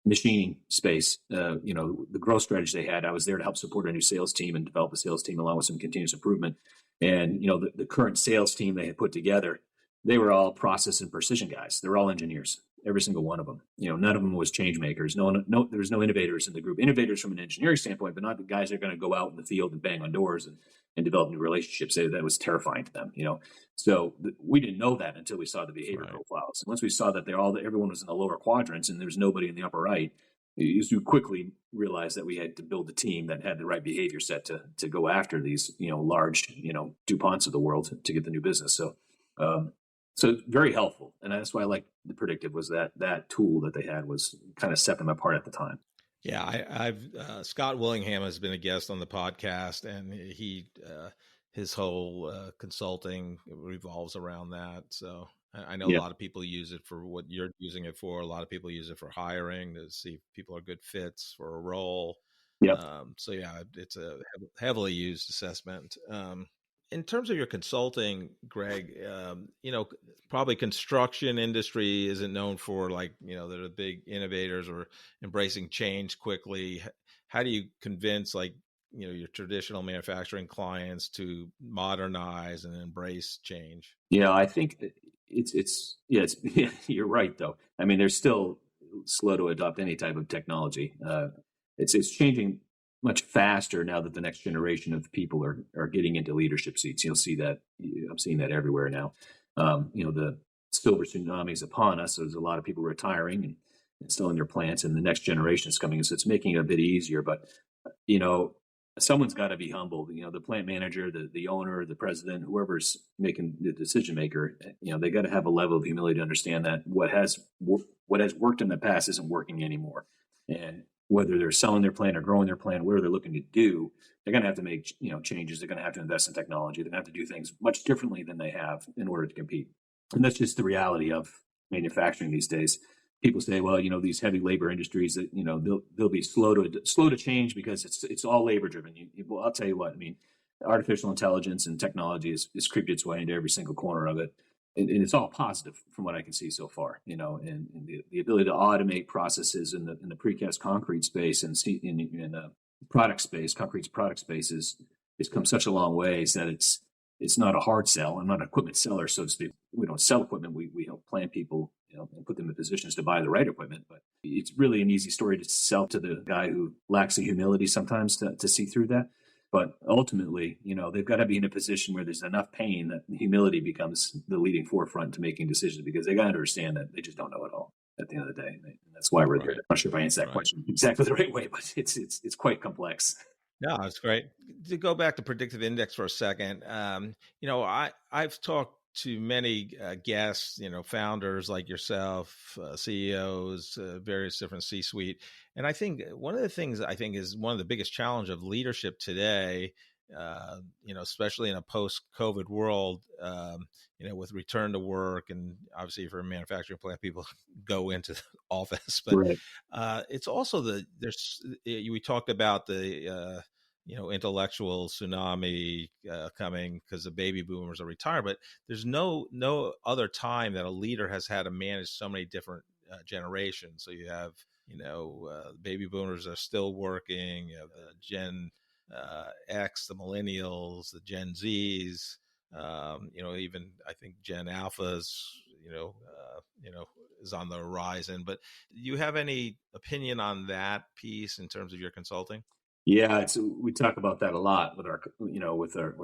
machining space. The growth strategy they had, I was there to help support a new sales team and develop a sales team along with some continuous improvement. And, the current sales team they had put together, they were all process and precision guys. They were all engineers. Every single one of them. None of them was change makers. There was no innovators in the group. Innovators from an engineering standpoint, but not the guys that are going to go out in the field and bang on doors and develop new relationships. That was terrifying to them. So we didn't know that until we saw the behavior profiles. And once we saw that everyone was in the lower quadrants and there was nobody in the upper right, you quickly realized that we had to build a team that had the right behavior set to go after these large DuPonts of the world to get the new business. So very helpful. And that's why I like the Predictive, was that tool that they had was kind of set them apart at the time. Yeah. I've Scott Willingham has been a guest on the podcast, and his whole consulting revolves around that. So I know a lot of people use it for what you're using it for. A lot of people use it for hiring to see if people are good fits for a role. So it's a heavily used assessment. In terms of your consulting, Greg, probably construction industry isn't known for they're the big innovators or embracing change quickly. How do you convince your traditional manufacturing clients to modernize and embrace change? I think it's you're right though. I mean, they're still slow to adopt any type of technology. It's changing much faster now that the next generation of people are getting into leadership seats. You'll see that. I'm seeing that everywhere now. The silver tsunami is upon us. So there's a lot of people retiring and still in their plants, and the next generation is coming. So it's making it a bit easier. But someone's got to be humble. The plant manager, the owner, the president, whoever's making the decision maker. They got to have a level of humility to understand that what has worked in the past isn't working anymore, and whether they're selling their plant or growing their plant, whatever they're looking to do, they're going to have to make changes. They're going to have to invest in technology. They're going to have to do things much differently than they have in order to compete. And that's just the reality of manufacturing these days. People say, well, these heavy labor industries that they'll be slow to change because it's all labor driven. Well, I'll tell you what. I mean, artificial intelligence and technology has creeped its way into every single corner of it. And it's all positive from what I can see so far, and the ability to automate processes in the precast concrete space and in the product space, concrete's product space has come such a long ways that it's not a hard sell. I'm not an equipment seller, so to speak. We don't sell equipment. We help plan people, and put them in positions to buy the right equipment. But it's really an easy story to sell to the guy who lacks the humility sometimes to see through that. But ultimately, they've got to be in a position where there's enough pain that humility becomes the leading forefront to making decisions, because they got to understand that they just don't know it all at the end of the day. And that's why we're there. I'm not sure if I answered that question exactly the right way, but it's quite complex. No, it's great. To go back to Predictive Index for a second, I've talked to many guests, founders like yourself, CEOs, various different C-suite. And I think one of the things I think is one of the biggest challenge of leadership today, especially in a post-COVID world, with return to work, and obviously for a manufacturing plant, people go into the office, but Right. It's also we talked about the, intellectual tsunami coming because the baby boomers are retired, but there's no other time that a leader has had to manage so many different generations. So you have, baby boomers are still working, you have Gen X, the millennials, the Gen Zs, even I think Gen Alphas, is on the horizon. But do you have any opinion on that piece in terms of your consulting? Yeah, we talk about that a lot with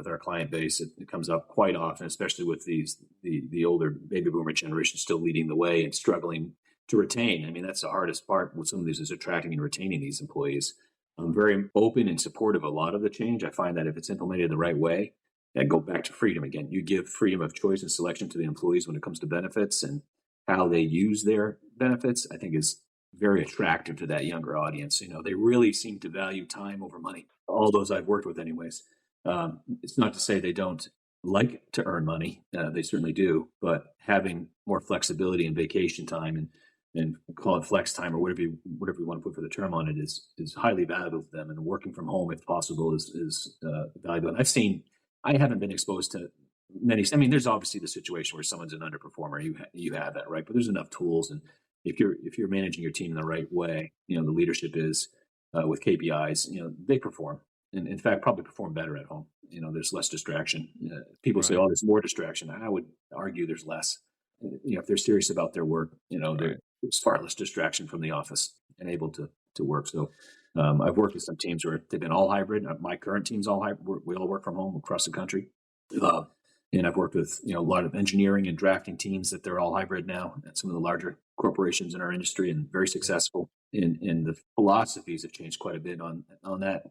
our client base. It comes up quite often, especially with the older baby boomer generation still leading the way and struggling to retain. I mean, that's the hardest part with some of these, is attracting and retaining these employees. I'm very open and supportive of a lot of the change. I find that if it's implemented the right way, and go back to freedom again. You give freedom of choice and selection to the employees when it comes to benefits and how they use their benefits, I think is very attractive to that younger audience. They really seem to value time over money. All those I've worked with anyways. It's not to say they don't like to earn money. They certainly do, but having more flexibility and vacation time and call it flex time or whatever you want to put for the term on it is highly valuable to them. And working from home, if possible, is valuable. And I haven't been exposed to many. I mean, there's obviously the situation where someone's an underperformer. You have that, right? But there's enough tools, and if you're managing your team in the right way, the leadership is with KPIs, they perform, and in fact probably perform better at home. There's less distraction. People say, "Oh, there's more distraction." I would argue there's less. If they're serious about their work, there's far less distraction from the office and able to work. So I've worked with some teams where they've been all hybrid. My current team's all hybrid. We all work from home across the country. And I've worked with a lot of engineering and drafting teams that they're all hybrid now at some of the larger corporations in our industry, and very successful. And the philosophies have changed quite a bit on that.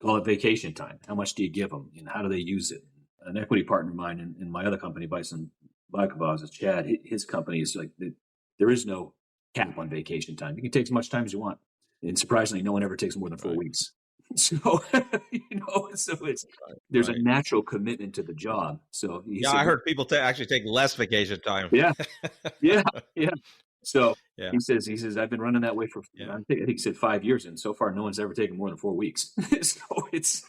Call it vacation time. How much do you give them, and how do they use it? An equity partner of mine in my other company, Bison Bikabaz, is Chad. His company is like there is no cap on vacation time. You can take as much time as you want, and surprisingly, no one ever takes more than 4 weeks. So there's a natural commitment to the job. So I heard people actually take less vacation time. Yeah. So he says I've been running that way for I think he said 5 years, and so far no one's ever taken more than 4 weeks. So it's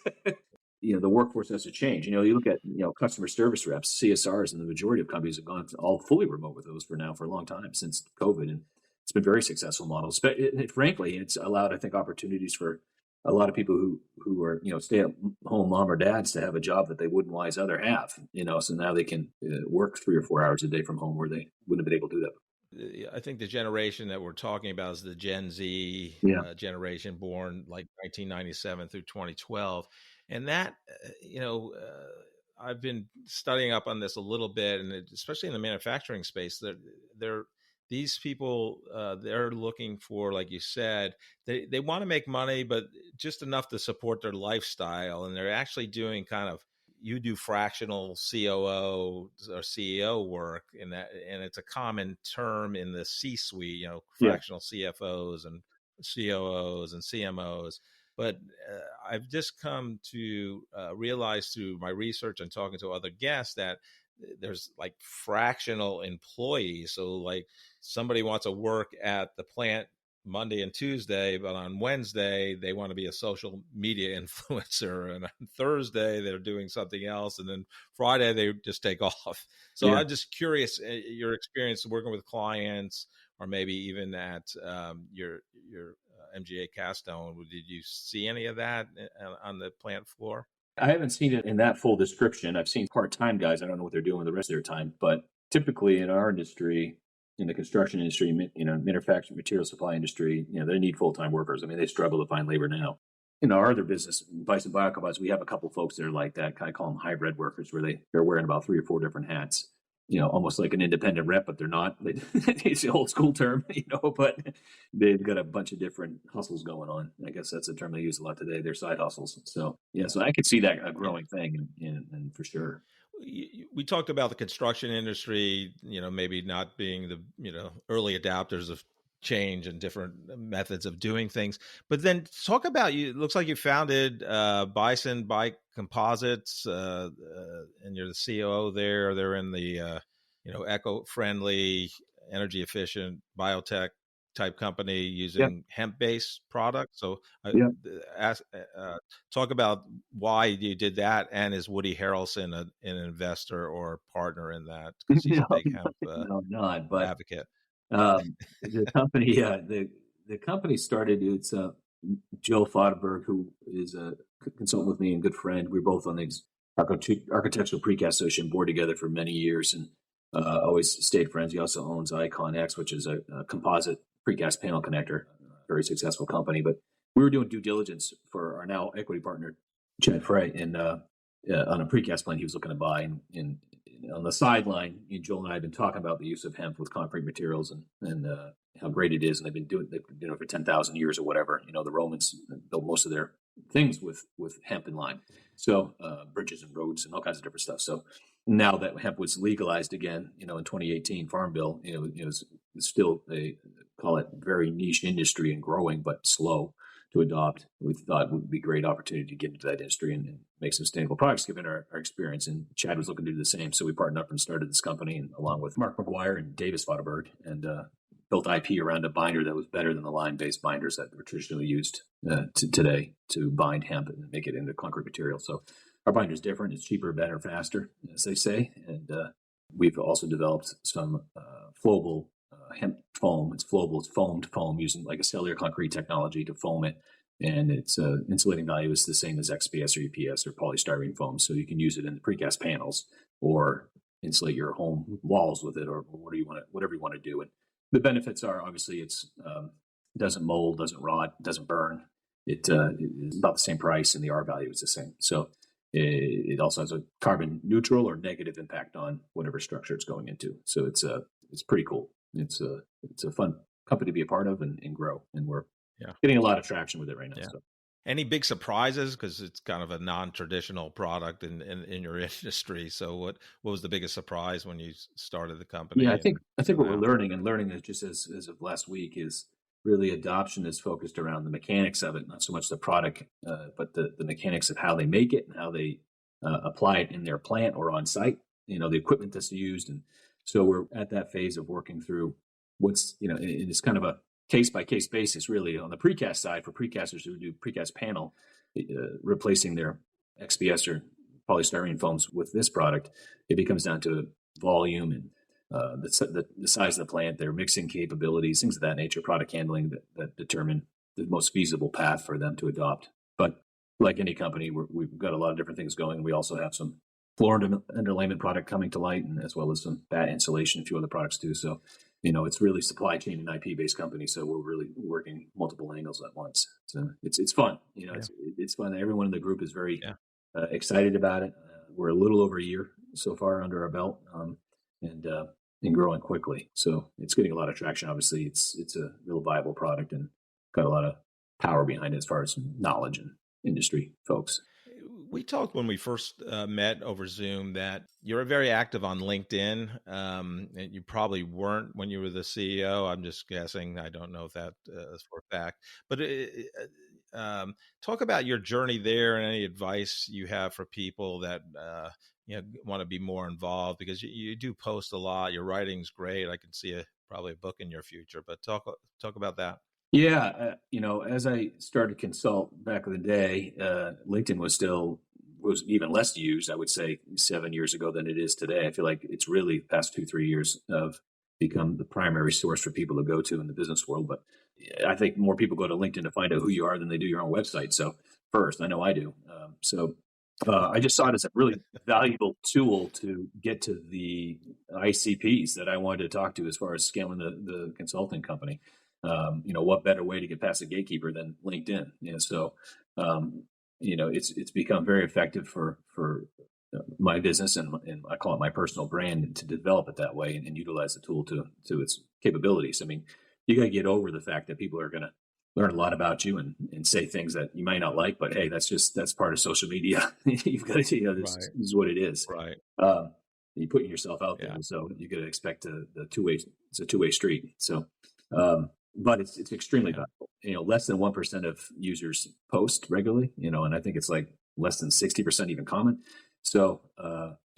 the workforce has to change. You look at customer service reps, CSRs, and the majority of companies have gone all fully remote with those for a long time since COVID, and it's been very successful models. But frankly, it's allowed, I think, opportunities for a lot of people who are stay-at-home mom or dads to have a job that they wouldn't other have. So now they can work 3 or 4 hours a day from home where they wouldn't have been able to do that. I think the generation that we're talking about is the Gen Z generation, born like 1997 through 2012, and that I've been studying up on this a little bit, and especially in the manufacturing space, these people, they're looking for, like you said, they want to make money, but just enough to support their lifestyle. And they're actually doing you do fractional COO or CEO work, and it's a common term in the C-suite, fractional CFOs and COOs and CMOs. But I've just come to realize through my research and talking to other guests that there's like fractional employees. So like somebody wants to work at the plant Monday and Tuesday, but on Wednesday they want to be a social media influencer, and on Thursday they're doing something else, and then Friday they just take off. So I'm just curious, your experience working with clients, or maybe even at your MGA Castone, did you see any of that on the plant floor? I haven't seen it in that full description. I've seen part-time guys. I don't know what they're doing the rest of their time, but typically in our industry, in the construction industry, manufacturing material supply industry, they need full-time workers. I mean, they struggle to find labor now. In our other business, Bison Biocomposites, we have a couple folks that are like that. I call them hybrid workers, where they're wearing about 3 or 4 different hats. Almost like an independent rep, but they're not. It's the old school term, but they've got a bunch of different hustles going on. I guess that's a term they use a lot today. They're side hustles. So, so I could see that a growing thing, and for sure. We talked about the construction industry, maybe not being the, early adapters of change and different methods of doing things. But then talk about, it looks like you founded Bison Bike Composites, and you're the COO there. They're in the, eco-friendly, energy efficient biotech type company using hemp-based products. So talk about why you did that, and is Woody Harrelson an investor or partner in that? Because he's a big hemp advocate. The company, the company started. It's Joe Fodenberg, who is a consultant with me and good friend. We're both on the Architectural Precast Association board together for many years, and always stayed friends. He also owns Icon X, which is a composite precast panel connector, very successful company. But we were doing due diligence for our now equity partner, Chad Frey, and on a precast plant he was looking to buy. And on the sideline, Joel and I have been talking about the use of hemp with concrete materials and how great it is. And they've been doing it for 10,000 years or whatever. The Romans built most of their things with hemp and lime. So bridges and roads and all kinds of different stuff. So now that hemp was legalized again, in 2018 Farm Bill, it's still call it very niche industry and growing, but slow to adopt. We thought it would be a great opportunity to get into that industry and make some sustainable products, given our experience. And Chad was looking to do the same. So we partnered up and started this company, and along with Mark McGuire and Davis Fodenberg, and built IP around a binder that was better than the lime-based binders that were traditionally used today to bind hemp and make it into concrete material. So our binder is different. It's cheaper, better, faster, as they say. And we've also developed some flowable hemp foam. It's flowable. It's foamed foam using like a cellular concrete technology to foam it. And its insulating value is the same as XPS or EPS or polystyrene foam. So you can use it in the precast panels or insulate your home walls with it, or whatever you want to do. And the benefits are obviously it's doesn't mold, doesn't rot, doesn't burn. It's about the same price, and the R value is the same. So it also has a carbon neutral or negative impact on whatever structure it's going into. So it's pretty cool. It's a fun company to be a part of and grow, and we're getting a lot of traction with it right now. So. Any big surprises, because it's kind of a non-traditional product in your industry? So what was the biggest surprise when you started the company? Yeah, I think what we're learning is just as of last week is really adoption is focused around the mechanics of it, not so much the product, but the mechanics of how they make it and how they apply it in their plant or on site. The equipment that's used, and so we're at that phase of working through what's and it's kind of a case-by-case basis, really, on the precast side for precasters who do precast panel, replacing their XPS or polystyrene foams with this product. It becomes down to volume and the size of the plant, their mixing capabilities, things of that nature, product handling that determine the most feasible path for them to adopt. But like any company, we've got a lot of different things going. We also have some floor underlayment product coming to light, and as well as some bat insulation, a few other products too. So it's really supply chain and IP based company. So we're really working multiple angles at once. So it's fun. It's fun. Everyone in the group is very excited about it. We're a little over a year so far under our belt, and growing quickly. So it's getting a lot of traction. Obviously, it's a real viable product and got a lot of power behind it as far as knowledge and industry folks. we talked when we first met over Zoom that you're very active on LinkedIn. And you probably weren't when you were the CEO. I'm just guessing. I don't know if that is for a fact. But talk about your journey there and any advice you have for people that want to be more involved, because you do post a lot. Your writing's great. I can see probably a book in your future. But talk about that. Yeah, as I started to consult back in the day, LinkedIn was even less used, I would say, 7 years ago than it is today. I feel like it's really the past 2-3 years have become the primary source for people to go to in the business world. But I think more people go to LinkedIn to find out who you are than they do your own website. So first, I know I do. I just saw it as a really valuable tool to get to the ICPs that I wanted to talk to as far as scaling the consulting company. What better way to get past the gatekeeper than LinkedIn? It's become very effective for my business and I call it my personal brand, to develop it that way and utilize the tool to its capabilities. I mean, you got to get over the fact that people are going to learn a lot about you and say things that you might not like, but hey, that's part of social media. You've got to, this is what it is. Right. You're putting yourself out there, so you got to expect it's a two-way street. So, but it's extremely valuable. Less than 1% of users post regularly, and I think it's like less than 60% even comment. So,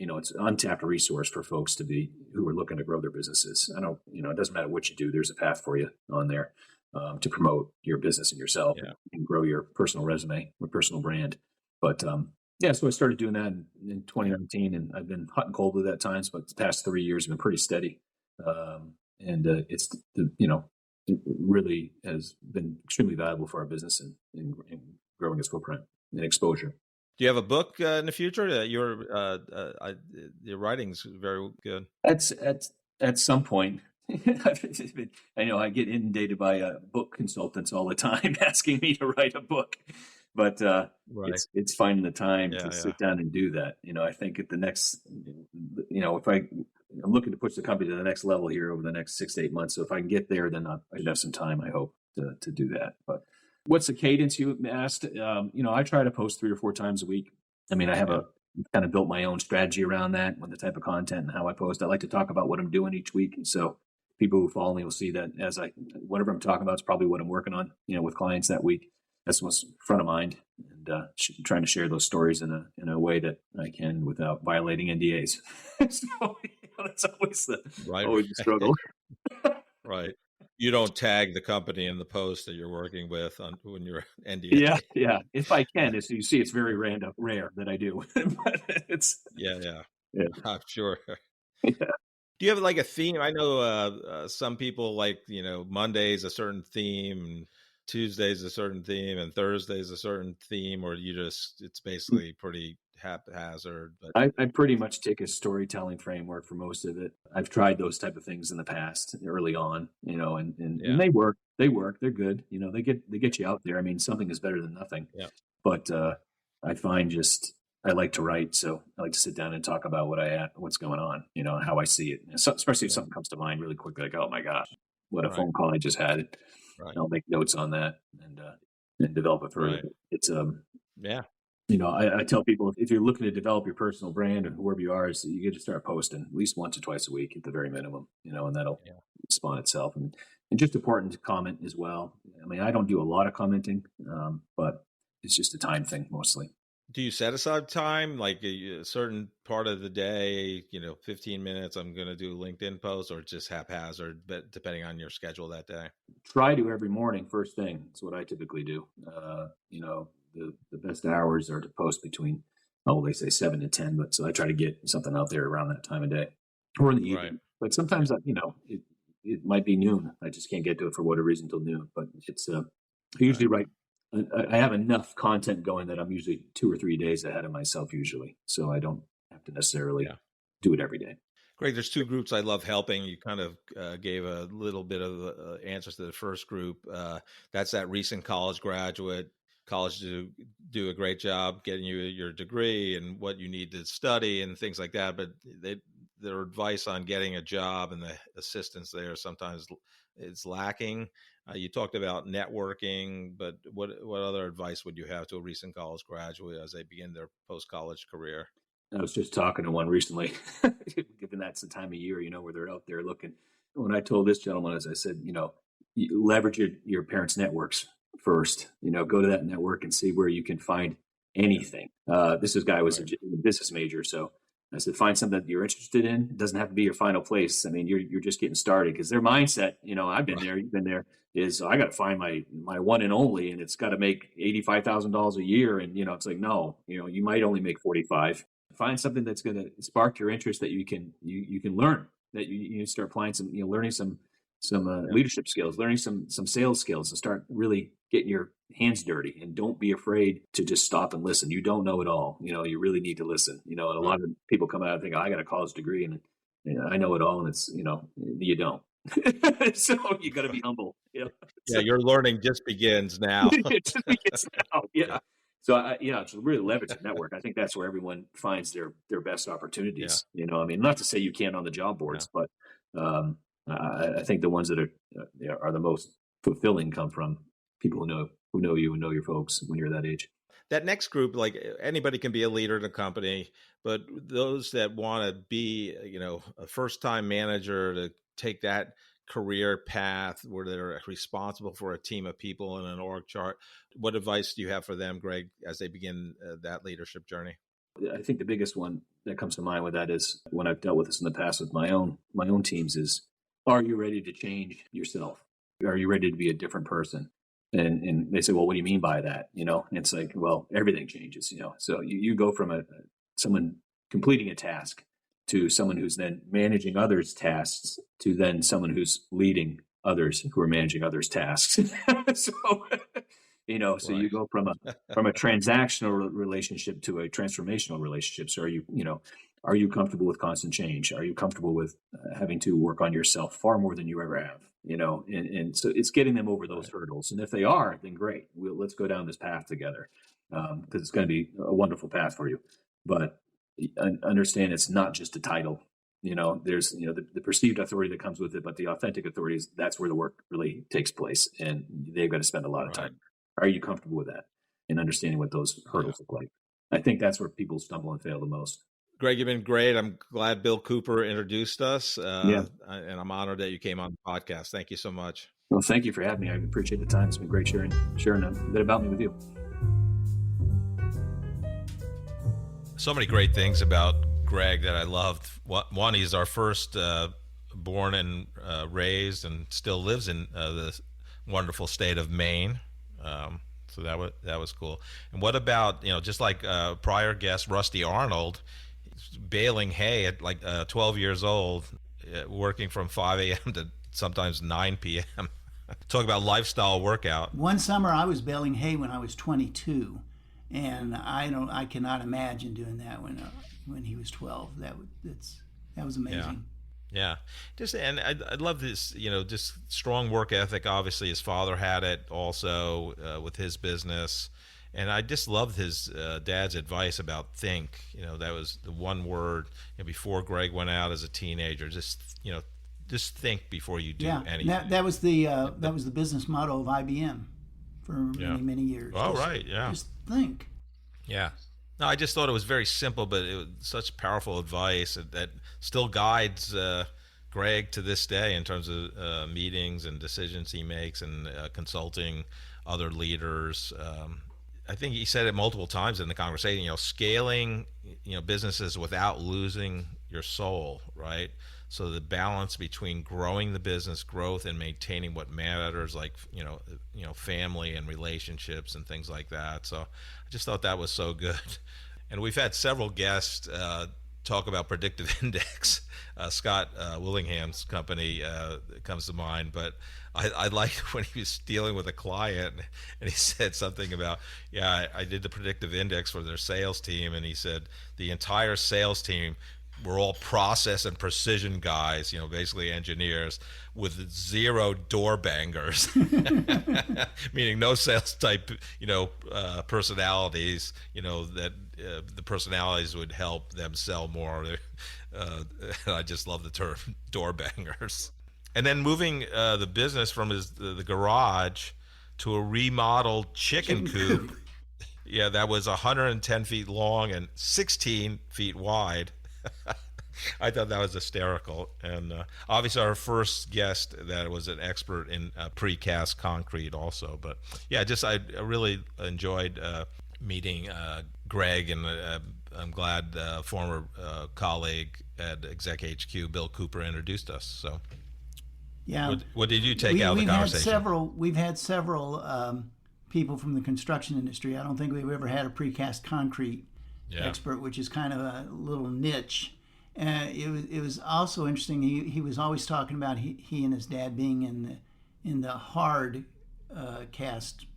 it's an untapped resource for folks who are looking to grow their businesses. It doesn't matter what you do. There's a path for you on there to promote your business and yourself and grow your personal resume or personal brand. But, so I started doing that in 2019, and I've been hot and cold with it at times, but the past 3 years have been pretty steady. It really has been extremely valuable for our business and growing its footprint and exposure. Do you have a book in the future? Your writing's very good. At some point. I know I get inundated by book consultants all the time asking me to write a book, but it's finding the time to sit down and do that. I think at the next, if I'm looking to push the company to the next level here over the next 6 to 8 months. So if I can get there, then I should have some time, I hope, to do that. But what's the cadence you asked? I try to post 3 or 4 times a week. I mean, I have kind of built my own strategy around that with the type of content and how I post. I like to talk about what I'm doing each week. So people who follow me will see that whatever I'm talking about is probably what I'm working on, with clients that week. That's what's front of mind, and trying to share those stories in a way that I can without violating NDAs. So that's always the struggle. Right. You don't tag the company in the post that you're working with when you're NDA. Yeah. If I can, as you see, it's very rare that I do. But it's yeah. I'm sure. Yeah. Do you have like a theme? I know some people like, Monday's a certain theme, and Tuesday's a certain theme, and Thursday's a certain theme, or it's basically pretty haphazard. But I pretty much take a storytelling framework for most of it. I've tried those type of things in the past, early on, and they work. They're good. They get you out there. I mean, something is better than nothing. Yeah. But I find I like to write, so I like to sit down and talk about what's going on, how I see it. So, especially if something comes to mind really quickly, like, oh my gosh, what a phone call I just had. Right. I'll make notes on that and develop it further. Right. It's I tell people, if you're looking to develop your personal brand or wherever you are, you get to start posting at least once or twice a week at the very minimum, and that'll spawn itself. And just important to comment as well. I mean, I don't do a lot of commenting, but it's just a time thing mostly. Do you set aside time, like a certain part of the day, 15 minutes, I'm going to do a LinkedIn post, or just haphazard, but depending on your schedule that day? Try to every morning, first thing. That's what I typically do. The best hours are to post between, they say 7 to 10, but so I try to get something out there around that time of day or in the evening. Right. But sometimes, it might be noon. I just can't get to it for whatever reason until noon, but it's, I usually write. I have enough content going that I'm usually 2 or 3 days ahead of myself usually. So I don't have to necessarily do it every day. Great. There's 2 groups I love helping. You kind of gave a little bit of answers to the first group. That's that recent college graduate. College do a great job getting you your degree and what you need to study and things like that. But their advice on getting a job and the assistance there sometimes is lacking. You talked about networking, but what other advice would you have to a recent college graduate as they begin their post-college career? I was just talking to one recently, given that's the time of year, where they're out there looking. When I told this gentleman, as I said, you leverage your parents' networks first, go to that network and see where you can find anything. This guy was a business major. So I said, find something that you're interested in. It doesn't have to be your final place. I mean, you're just getting started, because their mindset, I've been there, you've been there, is I got to find my one and only, and it's got to make $85,000 a year. And, it's like, no, you might only make 45. Find something that's going to spark your interest, that you can learn, that you start applying some, learning some leadership skills, learning some sales skills, and start really getting your hands dirty. And don't be afraid to just stop and listen. You don't know it all. You really need to listen. And a lot of people come out and think, I got a college degree and I know it all. And it's, you don't. So you got to be humble. Yeah, your learning just begins now. It just begins now. Yeah. So it's really leverage the network. I think that's where everyone finds their best opportunities. I mean, not to say you can't on the job boards, but I think the ones that are the most fulfilling come from people who know you and know your folks when you're that age. That next group, like anybody can be a leader in a company, but those that want to be, a first-time manager, to take that career path where they're responsible for a team of people in an org chart, what advice do you have for them, Greg, as they begin that leadership journey? I think the biggest one that comes to mind with that is, when I've dealt with this in the past with my own teams, is, are you ready to change yourself? Are you ready to be a different person? And they say, well, what do you mean by that? And it's like, well, everything changes, So you go from someone completing a task to someone who's then managing others' tasks, to then someone who's leading others who are managing others' tasks. So, so you go from a transactional relationship to a transformational relationship. So are you comfortable with constant change? Are you comfortable with having to work on yourself far more than you ever have? And so it's getting them over those hurdles. And if they are, then great. Let's go down this path together, because it's going to be a wonderful path for you. But understand, it's not just a title. There's the perceived authority that comes with it, but the authentic authority is, that's where the work really takes place, and they've got to spend a lot of time. Are you comfortable with that, and understanding what those hurdles look like? I think that's where people stumble and fail the most. Greg, you've been great. I'm glad Bill Cooper introduced us, and I'm honored that you came on the podcast. Thank you so much. Well, thank you for having me. I appreciate the time. It's been great sharing a bit about me with you. So many great things about Greg that I loved. One, he's our first born and raised, and still lives in the wonderful state of Maine. So that was cool. And what about, just like prior guest Rusty Arnold, baling hay at like 12 years old, working from 5 a.m. to sometimes 9 p.m. Talk about lifestyle workout. One summer I was baling hay when I was 22. And I cannot imagine doing that when he was 12. That was amazing. Yeah. And I love this, just strong work ethic. Obviously, his father had it also with his business. And I just loved his dad's advice about think. That was the one word before Greg went out as a teenager. Just think before you do anything. That was the business motto of IBM for many years. Oh, right. Yeah. Just think. Yeah. No, I just thought it was very simple, but it was such powerful advice that still guides Greg to this day in terms of meetings and decisions he makes, and consulting other leaders. I think he said it multiple times in the conversation, scaling, businesses without losing your soul, right? So the balance between growing the business growth and maintaining what matters, like, family and relationships and things like that. So I just thought that was so good. And we've had several guests talk about Predictive Index. Scott Willingham's company comes to mind, but I liked when he was dealing with a client and he said something about, I did the Predictive Index for their sales team, and he said the entire sales team we're all process and precision guys, basically engineers with zero door bangers, meaning no sales type, personalities, that the personalities would help them sell more. I just love the term door bangers. And then moving the business from the garage to a remodeled chicken coop. Yeah, that was 110 feet long and 16 feet wide. I thought that was hysterical. And obviously our first guest that was an expert in precast concrete also. But yeah, I really enjoyed meeting Greg, and I'm glad former colleague at Exec HQ, Bill Cooper, introduced us. So yeah, what did you take out of the conversation? We've had several people from the construction industry. I don't think we've ever had a precast concrete expert, which is kind of a little niche. It was also interesting. He was always talking about he and his dad being in the hard cast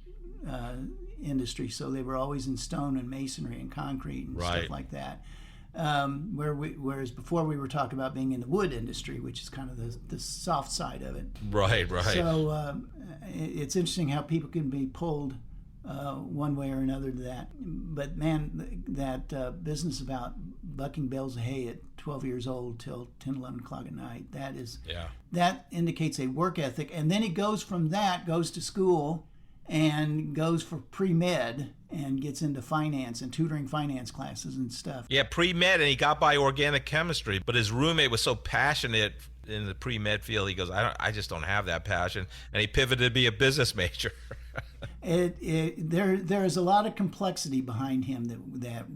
industry, so they were always in stone and masonry and concrete and stuff like that. Whereas before we were talking about being in the wood industry, which is kind of the soft side of it. Right. So it's interesting how people can be pulled one way or another to that. But man, that business about bucking bales of hay at 12 years old till 10, 11 o'clock at night, that indicates a work ethic. And then he goes to school and goes for pre-med and gets into finance and tutoring finance classes and stuff. Yeah, pre-med, and he got by organic chemistry, but his roommate was so passionate in the pre-med field, he goes, I just don't have that passion, and he pivoted to be a business major. There is a lot of complexity behind him that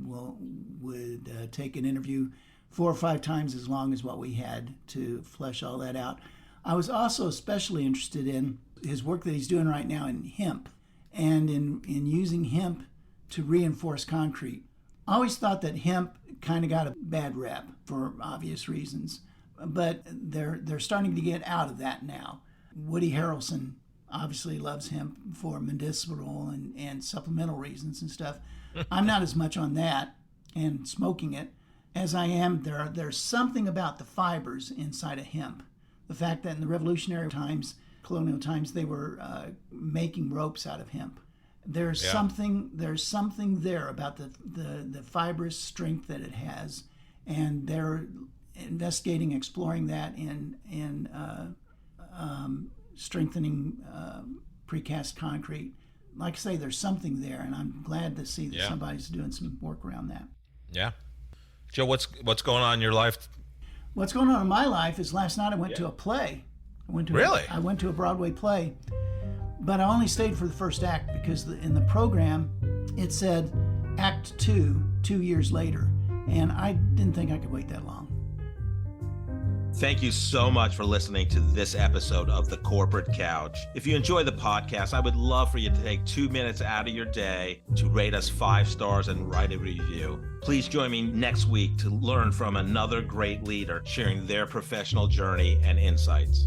would take an interview 4 or 5 times as long as what we had to flesh all that out. I was also especially interested in his work that he's doing right now in hemp, and in using hemp to reinforce concrete. I always thought that hemp kind of got a bad rep for obvious reasons, but they're starting to get out of that now. Woody Harrelson obviously loves hemp for medicinal and supplemental reasons and stuff. I'm not as much on that and smoking it as I am. There's something about the fibers inside of hemp. The fact that in the revolutionary times, colonial times, they were making ropes out of hemp. There's something there about the fibrous strength that it has, and they're investigating, exploring that in strengthening precast concrete. Like I say, there's something there, and I'm glad to see that somebody's doing some work around that. Yeah, Joe, what's going on in your life? What's going on in my life is last night I went to a play. I went to a Broadway play, but I only stayed for the first act because in the program it said Act 2 years later, and I didn't think I could wait that long. Thank you so much for listening to this episode of The Corporate Couch. If you enjoy the podcast, I would love for you to take 2 minutes out of your day to rate us 5 stars and write a review. Please join me next week to learn from another great leader sharing their professional journey and insights.